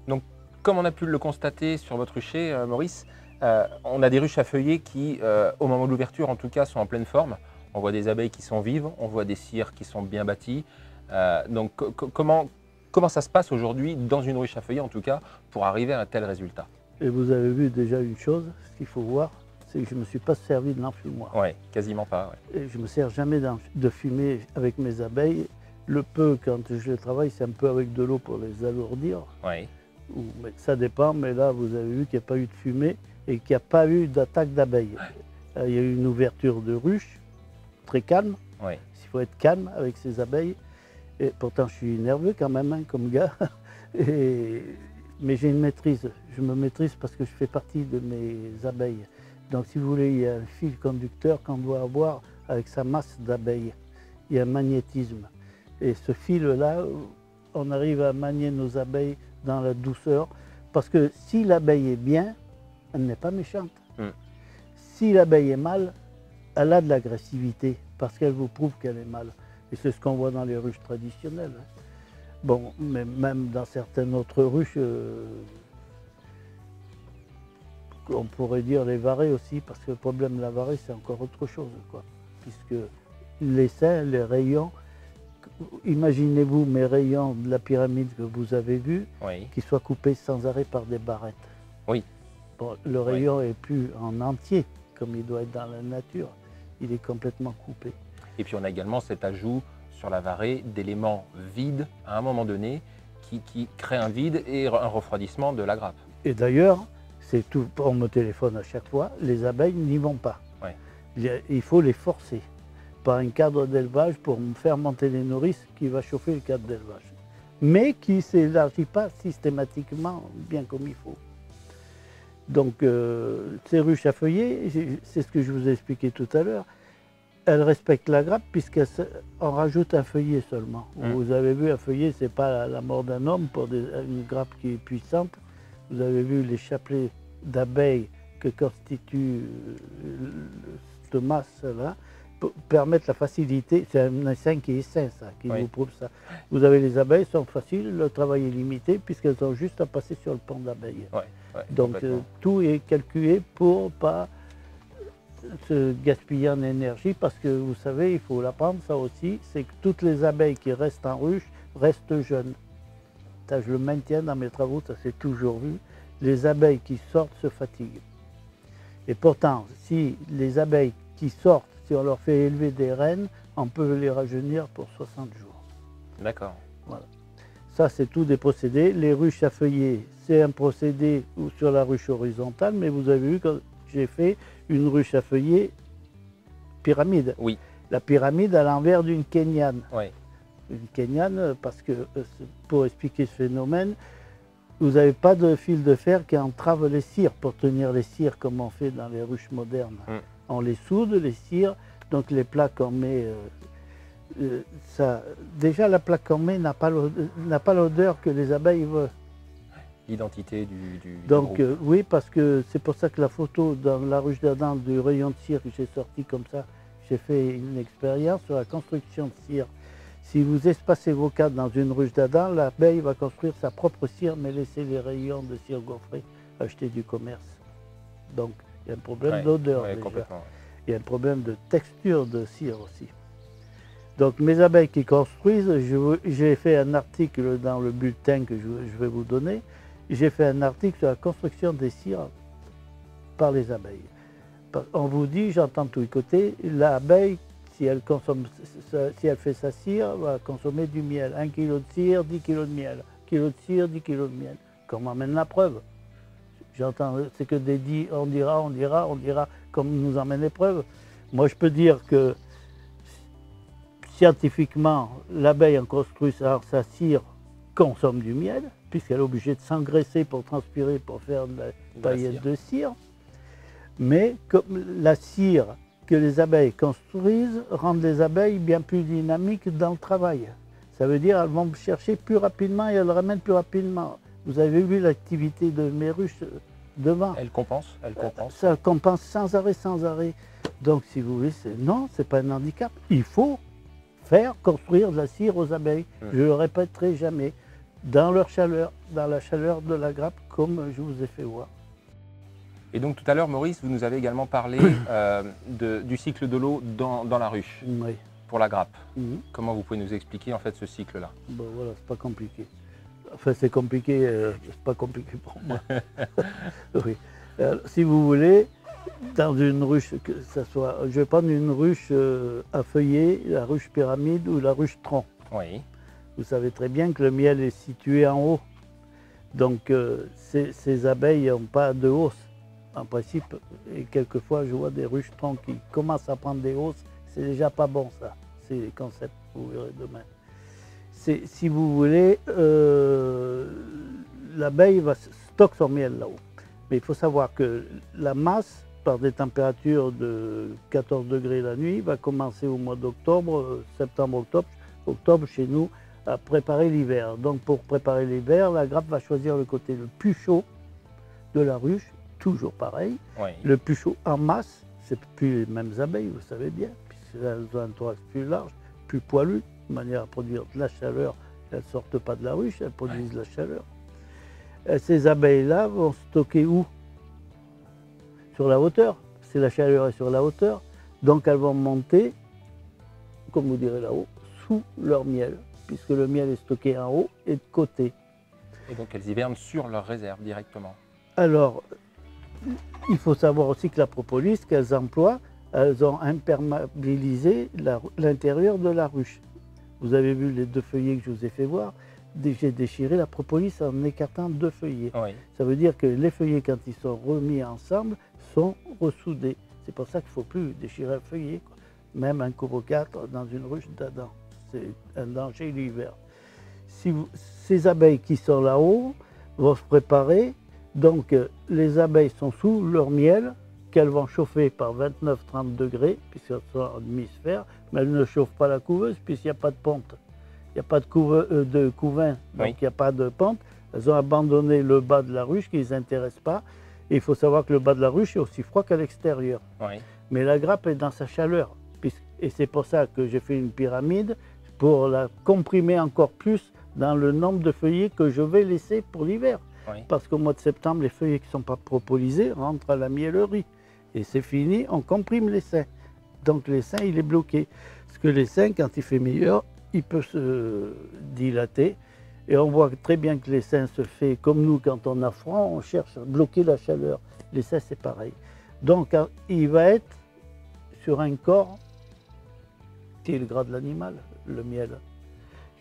Donc, comme on a pu le constater sur votre rucher, Maurice, on a des ruches à feuillets qui, au moment de l'ouverture en tout cas, sont en pleine forme. On voit des abeilles qui sont vives, on voit des cires qui sont bien bâties. Donc, comment ça se passe aujourd'hui dans une ruche à feuillets, en tout cas, pour arriver à un tel résultat? Et vous avez vu déjà une chose, ce qu'il faut voir, c'est que je ne me suis pas servi de l'enfumoir. Oui, quasiment pas. Ouais. Et je ne me sers jamais de fumer avec mes abeilles. Le peu, quand je travaille, c'est un peu avec de l'eau pour les alourdir. Oui. Mais ça dépend, mais là, vous avez vu qu'il n'y a pas eu de fumée et qu'il n'y a pas eu d'attaque d'abeilles. Il y a eu une ouverture de ruche, très calme. Oui. Il faut être calme avec ses abeilles. Et pourtant, je suis nerveux quand même, hein, comme gars. Mais j'ai une maîtrise. Je me maîtrise parce que je fais partie de mes abeilles. Donc, si vous voulez, il y a un fil conducteur qu'on doit avoir avec sa masse d'abeilles. Il y a un magnétisme. Et ce fil-là, on arrive à manier nos abeilles dans la douceur, parce que si l'abeille est bien, elle n'est pas méchante. Si l'abeille est mal, elle a de l'agressivité, parce qu'elle vous prouve qu'elle est mal. Et c'est ce qu'on voit dans les ruches traditionnelles. Bon, mais même dans certaines autres ruches, on pourrait dire les varaies aussi, parce que le problème de la varaie, c'est encore autre chose, quoi. Puisque les seins, les rayons, imaginez-vous mes rayons de la pyramide que vous avez vus, Oui. qui soient coupés sans arrêt par des barrettes. Oui. Bon, le rayon est plus en entier, comme il doit être dans la nature. Il est complètement coupé. Et puis on a également cet ajout sur la varée d'éléments vides à un moment donné qui créent un vide et un refroidissement de la grappe. Et d'ailleurs, c'est tout, on me téléphone à chaque fois, les abeilles n'y vont pas. Ouais. Il faut les forcer par un cadre d'élevage pour faire monter les nourrices qui va chauffer le cadre d'élevage. Mais qui ne s'élargit pas systématiquement bien comme il faut. Donc ces ruches à feuillets, c'est ce que je vous ai expliqué tout à l'heure, elle respecte la grappe puisqu'on rajoute un feuillet seulement. Vous avez vu, un feuillet, ce n'est pas la mort d'un homme pour une grappe qui est puissante. Vous avez vu les chapelets d'abeilles que constitue cette masse-là, permettent la facilité. C'est un essaim qui est sain, ça, qui vous prouve ça. Vous avez les abeilles, sont faciles, le travail est limité puisqu'elles ont juste à passer sur le pont d'abeilles. Donc tout est calculé pour pas se gaspiller en énergie, parce que vous savez, il faut l'apprendre ça aussi, c'est que toutes les abeilles qui restent en ruche restent jeunes. Ça, je le maintiens dans mes travaux, ça s'est toujours vu. Les abeilles qui sortent se fatiguent. Et pourtant, si les abeilles qui sortent, si on leur fait élever des reines, on peut les rajeunir pour 60 jours. D'accord. Voilà. Ça, c'est tout des procédés. Les ruches à feuillet, c'est un procédé sur la ruche horizontale, mais vous avez vu que j'ai fait une ruche à feuillet pyramide. Oui. La pyramide à l'envers d'une kéniane. Oui. Une kéniane, parce que pour expliquer ce phénomène, vous n'avez pas de fil de fer qui entrave les cires pour tenir les cires comme on fait dans les ruches modernes. On les soude, les cires, donc les plaques qu'on met, déjà la plaque qu'on met n'a pas l'odeur que les abeilles veulent. L'identité du donc groupe. oui, parce que c'est pour ça que la photo dans la ruche d'Adam du rayon de cire que j'ai sorti comme ça, j'ai fait une expérience sur la construction de cire. Si vous espacez vos cadres dans une ruche d'Adam, l'abeille va construire sa propre cire, mais laisser les rayons de cire gaufrée acheter du commerce. Donc il y a un problème d'odeur déjà. Il y a un problème de texture de cire aussi. Donc mes abeilles qui construisent, j'ai fait un article dans le bulletin que je vais vous donner. J'ai fait un article sur la construction des cires par les abeilles. On vous dit, j'entends tous les côtés, l'abeille, si elle fait sa cire, va consommer du miel. 1 kg de cire, 10 kg de miel. 1 kg de cire, 10 kg de miel. Comment amène la preuve? J'entends, c'est que des dits, on dira, comme nous emmène les preuves. Moi, je peux dire que scientifiquement, l'abeille en construit sa cire consomme du miel, puisqu'elle est obligée de s'engraisser pour transpirer, pour faire de la paillette de cire. Mais comme la cire que les abeilles construisent rend les abeilles bien plus dynamiques dans le travail. Ça veut dire qu'elles vont chercher plus rapidement et elles ramènent plus rapidement. Vous avez vu l'activité de mes ruches devant. Elle compense, Ça compense sans arrêt, sans arrêt. Donc si vous voulez, non, ce n'est pas un handicap. Il faut faire construire de la cire aux abeilles. Je ne le répéterai jamais. Dans leur chaleur, dans la chaleur de la grappe, comme je vous ai fait voir. Et donc tout à l'heure, Maurice, vous nous avez également parlé du cycle de l'eau dans la ruche, pour la grappe. Comment vous pouvez nous expliquer en fait ce cycle-là? Ben voilà, c'est pas compliqué. Enfin, c'est compliqué, c'est pas compliqué pour moi. Oui. Alors, si vous voulez, dans une ruche, que ça soit, je vais prendre une ruche à feuillet, la ruche pyramide ou la ruche tronc. Oui. Vous savez très bien que le miel est situé en haut. Donc ces abeilles n'ont pas de hausse. En principe, et quelquefois je vois des ruches troncs qui commencent à prendre des hausses, c'est déjà pas bon ça. C'est les concepts, vous verrez demain. Si vous voulez, l'abeille stocke son miel là-haut. Mais il faut savoir que la masse, par des températures de 14 degrés la nuit, va commencer au mois d'octobre, septembre-octobre. Octobre chez nous, à préparer l'hiver. Donc pour préparer l'hiver, la grappe va choisir le côté le plus chaud de la ruche, toujours pareil. Oui. Le plus chaud en masse, c'est plus les mêmes abeilles, vous savez bien, puisqu'elles ont un thorax plus large, plus poilu, de manière à produire de la chaleur. Elles ne sortent pas de la ruche, elles produisent de la chaleur. Et ces abeilles-là vont stocker où? Sur la hauteur. C'est la chaleur est sur la hauteur. Donc elles vont monter, comme vous direz là-haut, sous leur miel, puisque le miel est stocké en haut et de côté. Et donc elles hivernent sur leur réserve directement. Alors, il faut savoir aussi que la propolis qu'elles emploient, elles ont imperméabilisé l'intérieur de la ruche. Vous avez vu les 2 feuillets que je vous ai fait voir. J'ai déchiré la propolis en écartant 2 feuillets. Oui. Ça veut dire que les feuillets, quand ils sont remis ensemble, sont ressoudés. C'est pour ça qu'il ne faut plus déchirer un feuillet, quoi. Même un courreau 4 dans une ruche d'Adam. C'est un danger l'hiver. Ces abeilles qui sont là-haut vont se préparer. Donc les abeilles sont sous leur miel qu'elles vont chauffer par 29-30 degrés, puisqu'elles sont en demi-sphère, mais elles ne chauffent pas la couveuse, puisqu'il n'y a pas de pente. Il n'y a pas de couvain, donc Oui. il n'y a pas de pente. Elles ont abandonné le bas de la ruche qui ne les intéresse pas. Et il faut savoir que le bas de la ruche est aussi froid qu'à l'extérieur. Oui. Mais la grappe est dans sa chaleur. Et c'est pour ça que j'ai fait une pyramide, pour la comprimer encore plus dans le nombre de feuillets que je vais laisser pour l'hiver. Oui. Parce qu'au mois de septembre, les feuillets qui ne sont pas propolisés rentrent à la miellerie. Et c'est fini, on comprime l'essaim. Donc l'essaim, il est bloqué. Parce que l'essaim, quand il fait meilleur, il peut se dilater. Et on voit très bien que l'essaim se fait comme nous, quand on a froid, on cherche à bloquer la chaleur. L'essaim, c'est pareil. Donc il va être sur un corps qui est le gras de l'animal, le miel.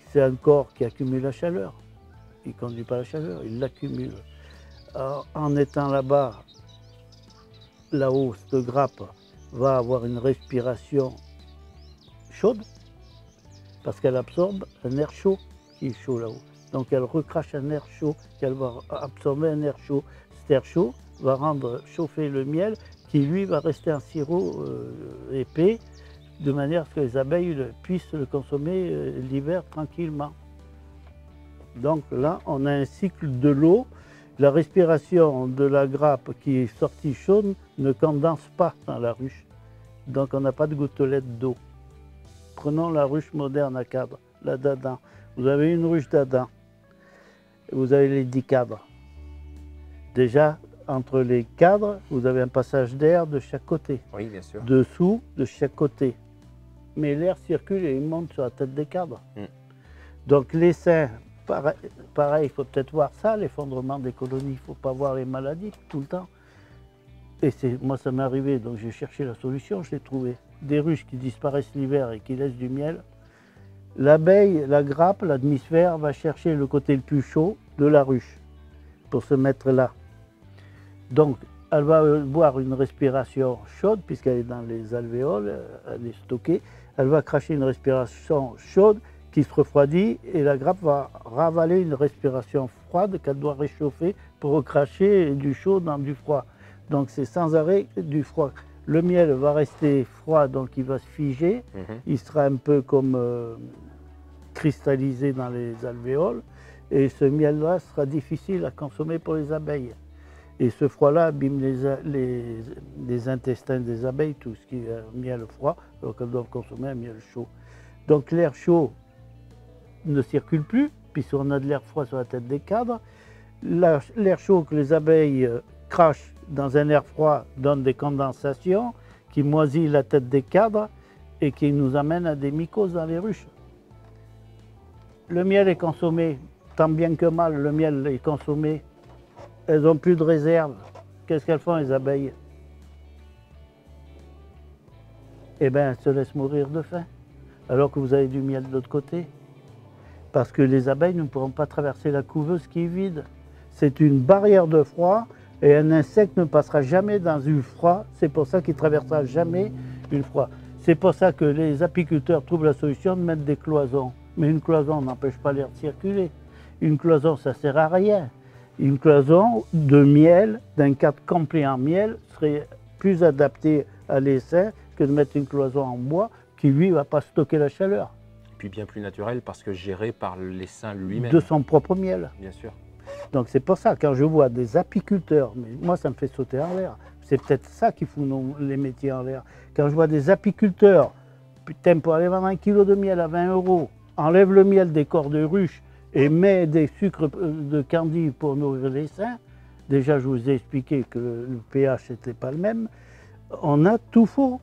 C'est un corps qui accumule la chaleur. Il ne conduit pas la chaleur, il l'accumule. En étant là-bas, là-haut, cette grappe va avoir une respiration chaude parce qu'elle absorbe un air chaud qui est chaud là-haut. Donc elle recrache un air chaud, qu'elle va absorber un air chaud. Cet air chaud va rendre chauffer le miel qui lui va rester en sirop épais de manière à ce que les abeilles puissent le consommer l'hiver tranquillement. Donc là, on a un cycle de l'eau. La respiration de la grappe qui est sortie chaude ne condense pas dans la ruche. Donc on n'a pas de gouttelettes d'eau. Prenons la ruche moderne à cadre, la d'Adam. Vous avez une ruche d'Adam. Vous avez les 10 cadres. Déjà, entre les cadres, vous avez un passage d'air de chaque côté. Oui, bien sûr. Dessous, de chaque côté. Mais l'air circule et il monte sur la tête des cadres. Donc l'essaim, pareil, il faut peut-être voir ça, l'effondrement des colonies. Il ne faut pas voir les maladies tout le temps. Et moi, ça m'est arrivé, donc j'ai cherché la solution, je l'ai trouvée. Des ruches qui disparaissent l'hiver et qui laissent du miel. L'abeille, la grappe, la demi-sphère, va chercher le côté le plus chaud de la ruche pour se mettre là. Donc, elle va boire une respiration chaude, puisqu'elle est dans les alvéoles, elle est stockée. Elle va cracher une respiration chaude qui se refroidit et la grappe va ravaler une respiration froide qu'elle doit réchauffer pour recracher du chaud dans du froid. Donc, c'est sans arrêt du froid. Le miel va rester froid, donc il va se figer. Il sera un peu comme cristallisé dans les alvéoles. Et ce miel-là sera difficile à consommer pour les abeilles. Et ce froid-là abîme les intestins des abeilles, tout ce qui est miel froid, alors qu'elles doivent consommer un miel chaud. Donc l'air chaud ne circule plus, puisqu'on a de l'air froid sur la tête des cadres. L'air chaud que les abeilles crachent dans un air froid donne des condensations qui moisissent la tête des cadres et qui nous amènent à des mycoses dans les ruches. Le miel est consommé, tant bien que mal, le miel est consommé. Elles n'ont plus de réserve. Qu'est-ce qu'elles font, les abeilles? Eh bien, elles se laissent mourir de faim, alors que vous avez du miel de l'autre côté. Parce que les abeilles ne pourront pas traverser la couveuse qui est vide. C'est une barrière de froid et un insecte ne passera jamais dans une froid. C'est pour ça qu'il ne traversera jamais une froid. C'est pour ça que les apiculteurs trouvent la solution de mettre des cloisons. Mais une cloison n'empêche pas l'air de circuler. Une cloison, ça ne sert à rien. Une cloison de miel, d'un cadre complet en miel, serait plus adaptée à l'essaim que de mettre une cloison en bois qui, lui, ne va pas stocker la chaleur. Et puis bien plus naturel parce que géré par l'essaim lui-même. De son propre miel. Bien sûr. Donc c'est pour ça, quand je vois des apiculteurs, mais moi ça me fait sauter en l'air, c'est peut-être ça qui fout les métiers en l'air. Quand je vois des apiculteurs, putain, pour aller vendre 1 kilo de miel à 20 €, enlève le miel des corps de ruche et met des sucres de candy pour nourrir l'essaim, déjà je vous ai expliqué que le pH n'était pas le même, on a tout faux.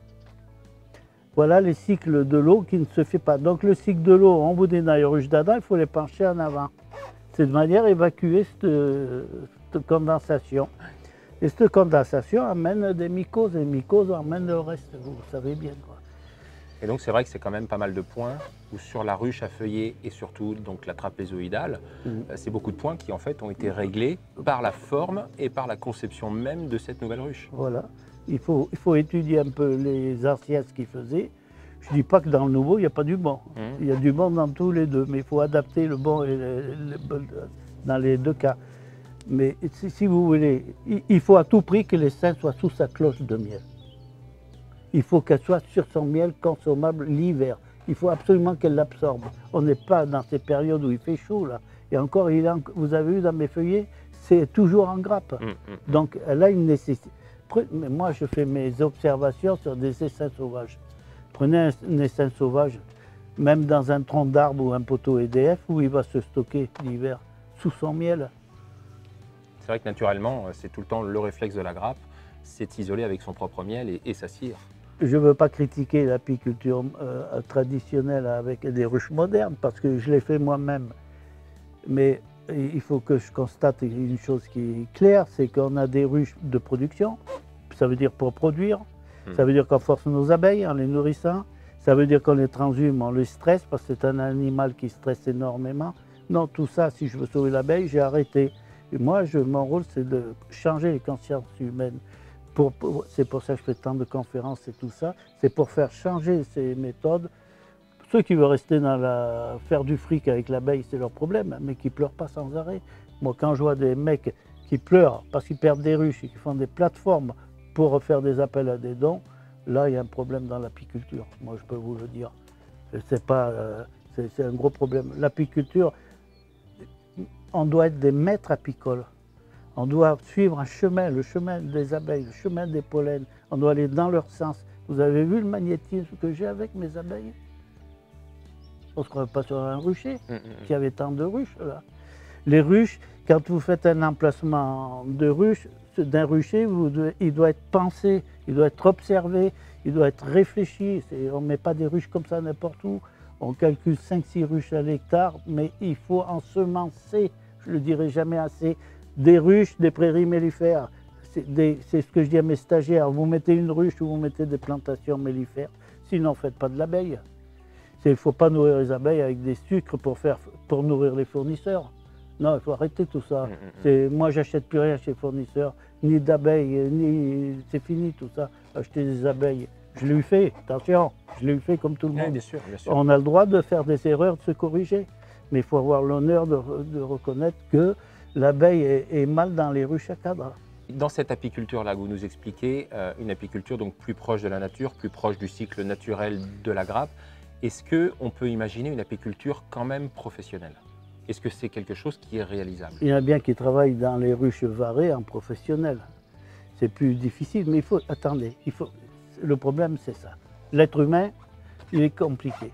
Voilà les cycles de l'eau qui ne se fait pas. Donc le cycle de l'eau, on vous dit dans les ruches d'Adam, il faut les pencher en avant. C'est de manière à évacuer cette condensation. Et cette condensation amène des mycoses, et les mycoses amènent le reste, vous savez bien, quoi. Et donc c'est vrai que c'est quand même pas mal de points où sur la ruche à feuillet et surtout donc la trapézoïdale, c'est beaucoup de points qui en fait ont été réglés par la forme et par la conception même de cette nouvelle ruche. Voilà, il faut étudier un peu les anciens ce qu'ils faisaient. Je ne dis pas que dans le nouveau, il n'y a pas du bon. Il y a du bon dans tous les deux, mais il faut adapter le bon et le bon dans les deux cas. Mais si vous voulez, il faut à tout prix que l'essaim soit sous sa cloche de miel. Il faut qu'elle soit sur son miel consommable l'hiver. Il faut absolument qu'elle l'absorbe. On n'est pas dans ces périodes où il fait chaud là. Et encore, vous avez vu dans mes feuillets, c'est toujours en grappe. Donc elle a une nécessité. Mais moi, je fais mes observations sur des essaims sauvages. Prenez un essaim sauvage, même dans un tronc d'arbre ou un poteau EDF, où il va se stocker l'hiver sous son miel. C'est vrai que naturellement, c'est tout le temps le réflexe de la grappe, c'est de s'isoler avec son propre miel et sa cire. Je ne veux pas critiquer l'apiculture traditionnelle avec des ruches modernes, parce que je l'ai fait moi-même. Mais il faut que je constate une chose qui est claire, c'est qu'on a des ruches de production, ça veut dire pour produire, ça veut dire qu'on force nos abeilles en les nourrissant, ça veut dire qu'on les transhume, on les stresse, parce que c'est un animal qui stresse énormément. Non, tout ça, si je veux sauver l'abeille, j'ai arrêté. Et moi, mon rôle, c'est de changer les consciences humaines. C'est pour ça que je fais tant de conférences et tout ça, c'est pour faire changer ces méthodes. Ceux qui veulent rester faire du fric avec l'abeille, c'est leur problème, mais qui ne pleurent pas sans arrêt. Moi, quand je vois des mecs qui pleurent parce qu'ils perdent des ruches et qui font des plateformes pour faire des appels à des dons, là, il y a un problème dans l'apiculture. Moi, je peux vous le dire. C'est un gros problème. L'apiculture, on doit être des maîtres apicoles. On doit suivre un chemin, le chemin des abeilles, le chemin des pollens. On doit aller dans leur sens. Vous avez vu le magnétisme que j'ai avec mes abeilles? On ne se croit pas sur un rucher, qu'il y avait tant de ruches là. Les ruches, quand vous faites un emplacement de ruche, d'un rucher, il doit être pensé, il doit être observé, il doit être réfléchi. On ne met pas des ruches comme ça n'importe où. On calcule 5-6 ruches à l'hectare, mais il faut ensemencer, je ne le dirai jamais assez, des ruches, des prairies mellifères. C'est ce que je dis à mes stagiaires. Vous mettez une ruche ou vous mettez des plantations mellifères, sinon ne faites pas de l'abeille. Il ne faut pas nourrir les abeilles avec des sucres pour nourrir les fournisseurs. Non, il faut arrêter tout ça. Moi, j'achète plus rien chez les fournisseurs, ni d'abeilles, c'est fini tout ça. Acheter des abeilles, je l'ai fait, attention, je l'ai fait comme tout le monde. Bien sûr, bien sûr. On a le droit de faire des erreurs, de se corriger. Mais il faut avoir l'honneur de reconnaître que l'abeille est mal dans les ruches à cadre. Dans cette apiculture-là que vous nous expliquez, une apiculture donc plus proche de la nature, plus proche du cycle naturel de la grappe, est-ce qu'on peut imaginer une apiculture quand même professionnelle? Est-ce que c'est quelque chose qui est réalisable? Il y en a bien qui travaillent dans les ruches varées en professionnel. C'est plus difficile, mais attendez, le problème c'est ça. L'être humain, il est compliqué.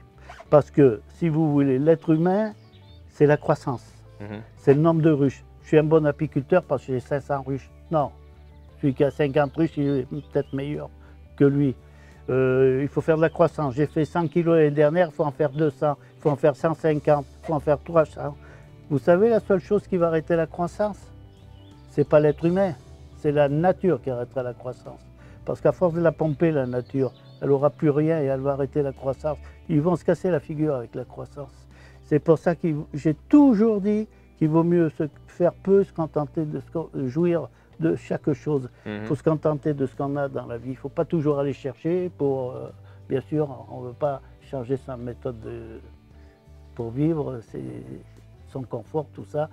Parce que, si vous voulez, l'être humain, c'est la croissance. C'est le nombre de ruches. Je suis un bon apiculteur parce que j'ai 500 ruches. Non, celui qui a 50 ruches, il est peut-être meilleur que lui. Il faut faire de la croissance. J'ai fait 100 kilos l'année dernière, il faut en faire 200, il faut en faire 150, il faut en faire 300. Vous savez, la seule chose qui va arrêter la croissance, c'est pas l'être humain, c'est la nature qui arrêtera la croissance. Parce qu'à force de la pomper, la nature, elle n'aura plus rien et elle va arrêter la croissance. Ils vont se casser la figure avec la croissance. C'est pour ça que j'ai toujours dit qu'il vaut mieux se faire peu, se contenter de jouir de chaque chose. Il faut se contenter de ce qu'on a dans la vie. Il ne faut pas toujours aller chercher pour... bien sûr, on ne veut pas changer sa méthode pour vivre, son confort, tout ça.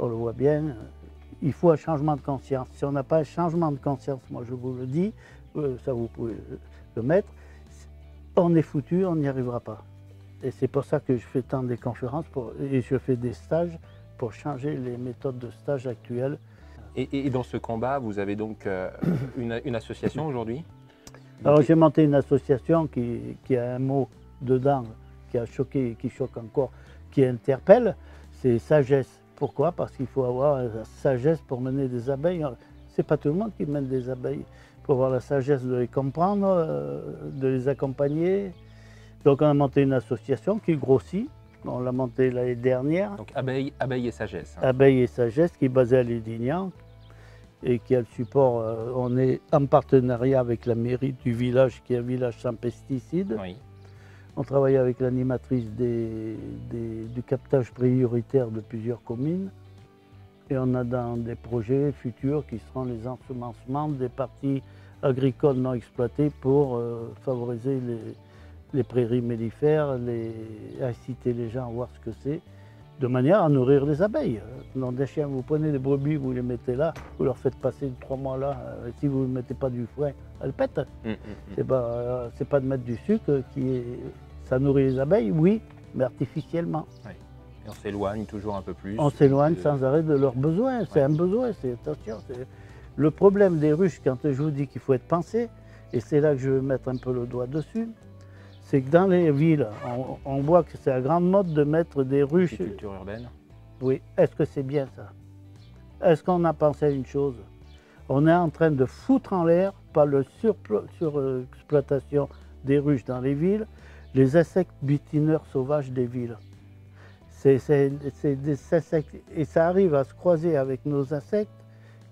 On le voit bien. Il faut un changement de conscience. Si on n'a pas un changement de conscience, moi je vous le dis, ça vous pouvez le mettre, on est foutu, on n'y arrivera pas. Et c'est pour ça que je fais tant des conférences et je fais des stages pour changer les méthodes de stage actuelles. Et dans ce combat, vous avez donc une association aujourd'hui? Alors j'ai monté une association qui a un mot dedans qui a choqué et qui choque encore, qui interpelle, c'est sagesse. Pourquoi? Parce qu'il faut avoir la sagesse pour mener des abeilles. C'est pas tout le monde qui mène des abeilles. Il faut avoir la sagesse de les comprendre, de les accompagner. Donc on a monté une association qui grossit. On l'a montée l'année dernière. Donc Abeilles et Sagesse. Abeilles et Sagesse, qui est basée à Lédignan et qui a le support. On est en partenariat avec la mairie du village, qui est un village sans pesticides. Oui. On travaille avec l'animatrice du captage prioritaire de plusieurs communes. Et on a dans des projets futurs qui seront les ensemencements des parties agricoles non exploitées pour favoriser les prairies mellifères, inciter les gens à voir ce que c'est. de manière à nourrir les abeilles. Non, des chiens, vous prenez des brebis, vous les mettez là, vous leur faites passer 3 mois là, si vous ne mettez pas du foin, elles pètent. C'est pas de mettre du sucre ça nourrit les abeilles, oui, mais artificiellement. Oui. Et on s'éloigne toujours un peu plus. On s'éloigne sans arrêt de leurs besoins, c'est un besoin, attention. Le problème des ruches, quand je vous dis qu'il faut être pensé, et c'est là que je vais mettre un peu le doigt dessus, c'est que dans les villes, on voit que c'est à grande mode de mettre des ruches. Culture urbaine. Oui, est-ce que c'est bien ça? Est-ce qu'on a pensé à une chose? On est en train de foutre en l'air, par la surexploitation des ruches dans les villes, les insectes butineurs sauvages des villes. C'est des insectes, et ça arrive à se croiser avec nos insectes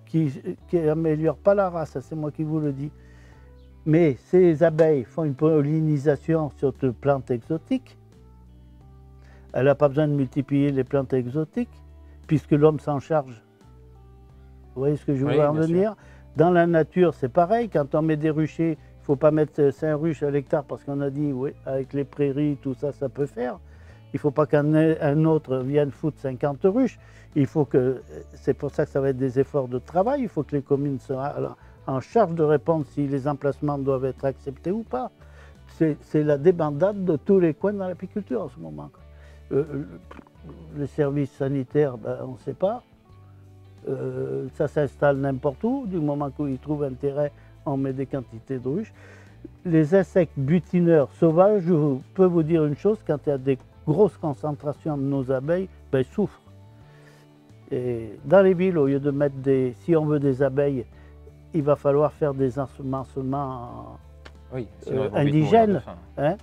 qui n'améliorent pas la race, c'est moi qui vous le dis. Mais ces abeilles font une pollinisation sur des plantes exotiques. Elle n'a pas besoin de multiplier les plantes exotiques, puisque l'homme s'en charge. Vous voyez ce que je veux en venir? Dans la nature, c'est pareil. Quand on met des ruchers, il ne faut pas mettre 5 ruches à l'hectare, parce qu'on a dit, oui, avec les prairies, tout ça, ça peut faire. Il ne faut pas qu'un autre vienne foutre 50 ruches. C'est pour ça que ça va être des efforts de travail. Il faut que les communes soient en charge de répondre si les emplacements doivent être acceptés ou pas. C'est la débandade de tous les coins dans l'apiculture en ce moment. Les services sanitaires, on ne sait pas. Ça s'installe n'importe où. Du moment qu'ils trouvent un terrain, on met des quantités de ruches. Les insectes butineurs sauvages, je peux vous dire une chose, quand il y a des grosses concentrations de nos abeilles, ils souffrent. Et dans les villes, au lieu de mettre si on veut des abeilles, il va falloir faire des ensemencements indigènes,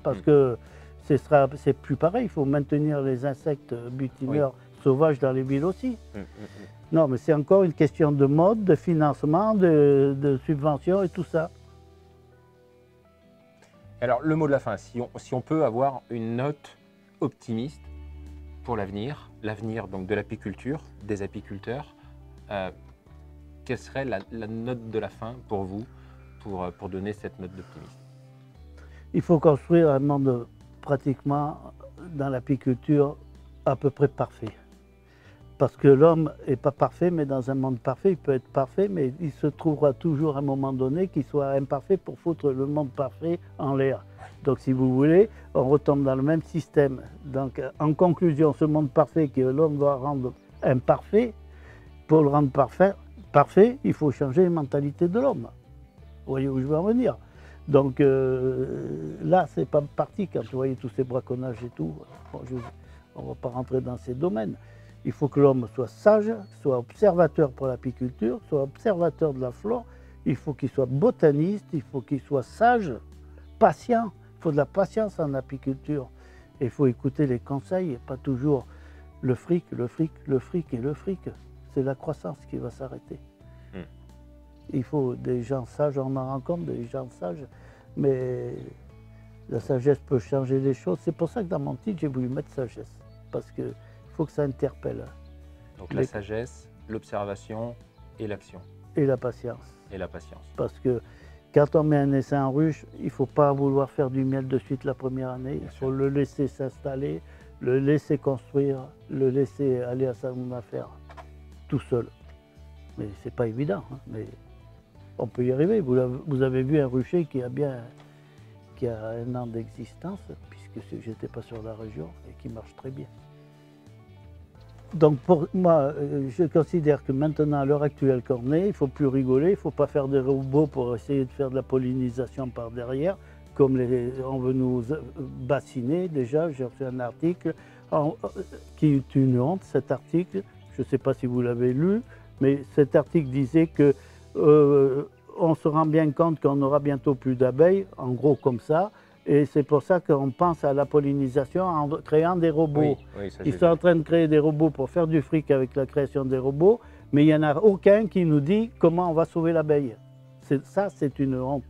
parce que c'est plus pareil, il faut maintenir les insectes butineurs sauvages dans les villes aussi. Non, mais c'est encore une question de mode, de financement, de subventions et tout ça. Alors, le mot de la fin, si on peut avoir une note optimiste pour l'avenir donc de l'apiculture, des apiculteurs, quelle serait la note de la fin pour vous, pour donner cette note d'optimisme? Il faut construire un monde pratiquement dans l'apiculture à peu près parfait. Parce que l'homme n'est pas parfait, mais dans un monde parfait, il peut être parfait, mais il se trouvera toujours à un moment donné qu'il soit imparfait pour foutre le monde parfait en l'air. Donc si vous voulez, on retombe dans le même système. Donc en conclusion, ce monde parfait que l'homme doit rendre imparfait, pour le rendre parfait, il faut changer les mentalités de l'homme. Vous voyez où je veux en venir? Donc là, c'est pas parti quand vous voyez tous ces braconnages et tout. Bon, on ne va pas rentrer dans ces domaines. Il faut que l'homme soit sage, soit observateur pour l'apiculture, soit observateur de la flore. Il faut qu'il soit botaniste, il faut qu'il soit sage, patient. Il faut de la patience en apiculture. Et il faut écouter les conseils et pas toujours le fric, le fric, le fric et le fric. C'est la croissance qui va s'arrêter. Il faut des gens sages, on en rencontre des gens sages, mais la sagesse peut changer les choses. C'est pour ça que dans mon titre, j'ai voulu mettre sagesse, parce qu'il faut que ça interpelle. Donc la sagesse, l'observation et l'action. Et la patience. Et la patience. Parce que quand on met un essaim en ruche, il ne faut pas vouloir faire du miel de suite la première année. Il faut le laisser s'installer, le laisser construire, le laisser aller à son affaire tout seul. Mais c'est pas évident, hein, mais on peut y arriver. Vous avez vu un rucher qui a 1 an d'existence, puisque je n'étais pas sur la région, et qui marche très bien. Donc pour moi, je considère que maintenant, à l'heure actuelle qu'on est, il ne faut plus rigoler, il ne faut pas faire des robots pour essayer de faire de la pollinisation par derrière, comme on veut nous bassiner. Déjà, j'ai reçu un article qui est une honte, cet article. Je ne sais pas si vous l'avez lu, mais cet article disait que on se rend bien compte qu'on aura bientôt plus d'abeilles, en gros comme ça, et c'est pour ça qu'on pense à la pollinisation en créant des robots. Oui, ça, ils sont en train de créer des robots pour faire du fric avec la création des robots, mais il n'y en a aucun qui nous dit comment on va sauver l'abeille. Ça, c'est une honte.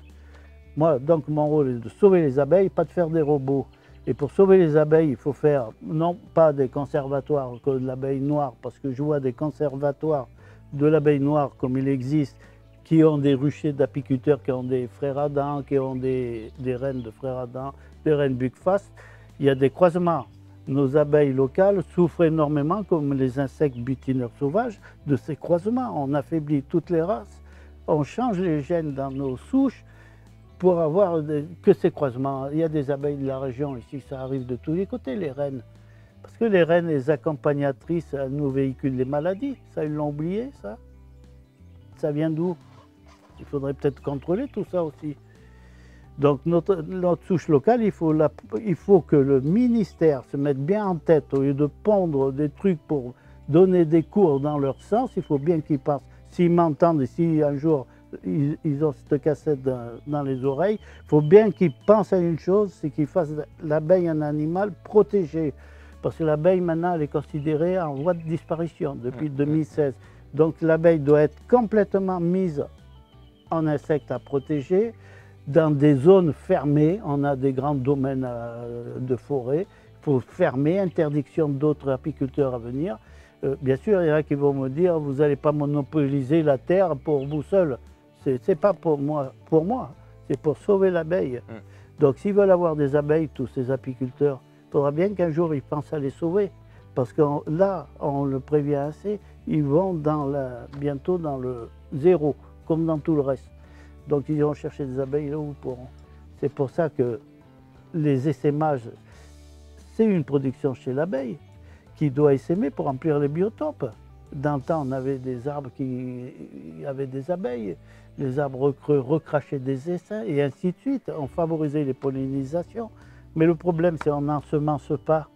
Moi, donc, mon rôle est de sauver les abeilles, pas de faire des robots. Et pour sauver les abeilles, il faut faire non pas des conservatoires que de l'abeille noire, parce que je vois des conservatoires de l'abeille noire comme il existe, qui ont des ruchers d'apiculteurs, qui ont des frères Adam, qui ont des reines de frères Adam, des reines Buckfast. Il y a des croisements nos abeilles locales souffrent énormément, comme les insectes butineurs sauvages, de ces croisements. On affaiblit toutes les races, on change les gènes dans nos souches pour avoir que ces croisements. Il y a des abeilles de la région ici, ça arrive de tous les côtés, les reines. Parce que les reines, les accompagnatrices, elles nous véhiculent les maladies. Ça, ils l'ont oublié, ça. Ça vient d'où? Il faudrait peut-être contrôler tout ça aussi. Donc notre souche locale, il faut que le ministère se mette bien en tête, au lieu de pondre des trucs pour donner des cours dans leur sens, il faut bien qu'ils pensent. S'ils m'entendent et si un jour ils ont cette cassette dans les oreilles, il faut bien qu'ils pensent à une chose, c'est qu'ils fassent l'abeille un animal protégé. Parce que l'abeille maintenant elle est considérée en voie de disparition depuis 2016. Donc l'abeille doit être complètement mise en insecte à protéger, dans des zones fermées. On a des grands domaines de forêt, il faut fermer, interdiction d'autres apiculteurs à venir. Bien sûr, il y en a qui vont me dire, vous n'allez pas monopoliser la terre pour vous seul. C'est pas pour moi, c'est pour sauver l'abeille. Donc s'ils veulent avoir des abeilles, tous ces apiculteurs, il faudra bien qu'un jour ils pensent à les sauver. Parce que là, on le prévient assez, ils vont bientôt dans le zéro, comme dans tout le reste. Donc ils iront chercher des abeilles là où ils pourront. C'est pour ça que les essaimages, c'est une production chez l'abeille qui doit essaimer pour remplir les biotopes. Dans le temps, on avait des arbres qui avaient des abeilles, les arbres creux recrachaient des essaims et ainsi de suite. On favorisait les pollinisations. Mais le problème, c'est qu'on n'ensemence pas.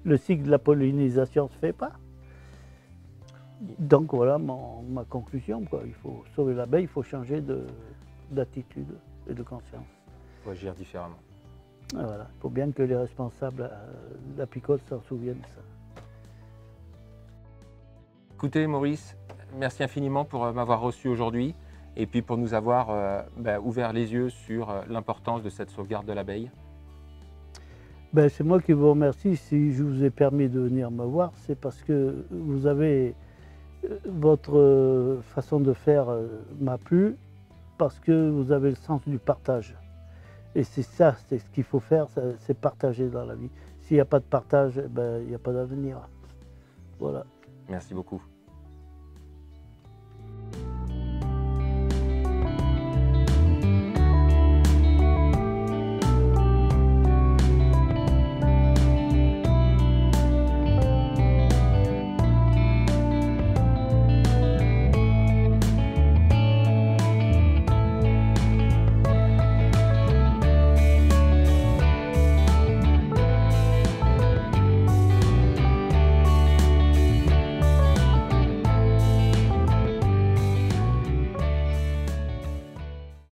Le cycle de la pollinisation ne se fait pas. Donc voilà ma conclusion, quoi. Il faut sauver l'abeille, il faut changer d'attitude et de conscience. Il faut agir différemment. Et voilà. Il faut bien que les responsables d'apicoles s'en souviennent de ça. Écoutez Maurice, merci infiniment pour m'avoir reçu aujourd'hui et puis pour nous avoir ouvert les yeux sur l'importance de cette sauvegarde de l'abeille. Ben, c'est moi qui vous remercie. Si je vous ai permis de venir me voir, c'est parce que vous avez... Votre façon de faire m'a plu parce que vous avez le sens du partage. Et c'est ça, c'est ce qu'il faut faire, c'est partager dans la vie. S'il n'y a pas de partage, ben, il n'y a pas d'avenir. Voilà. Merci beaucoup.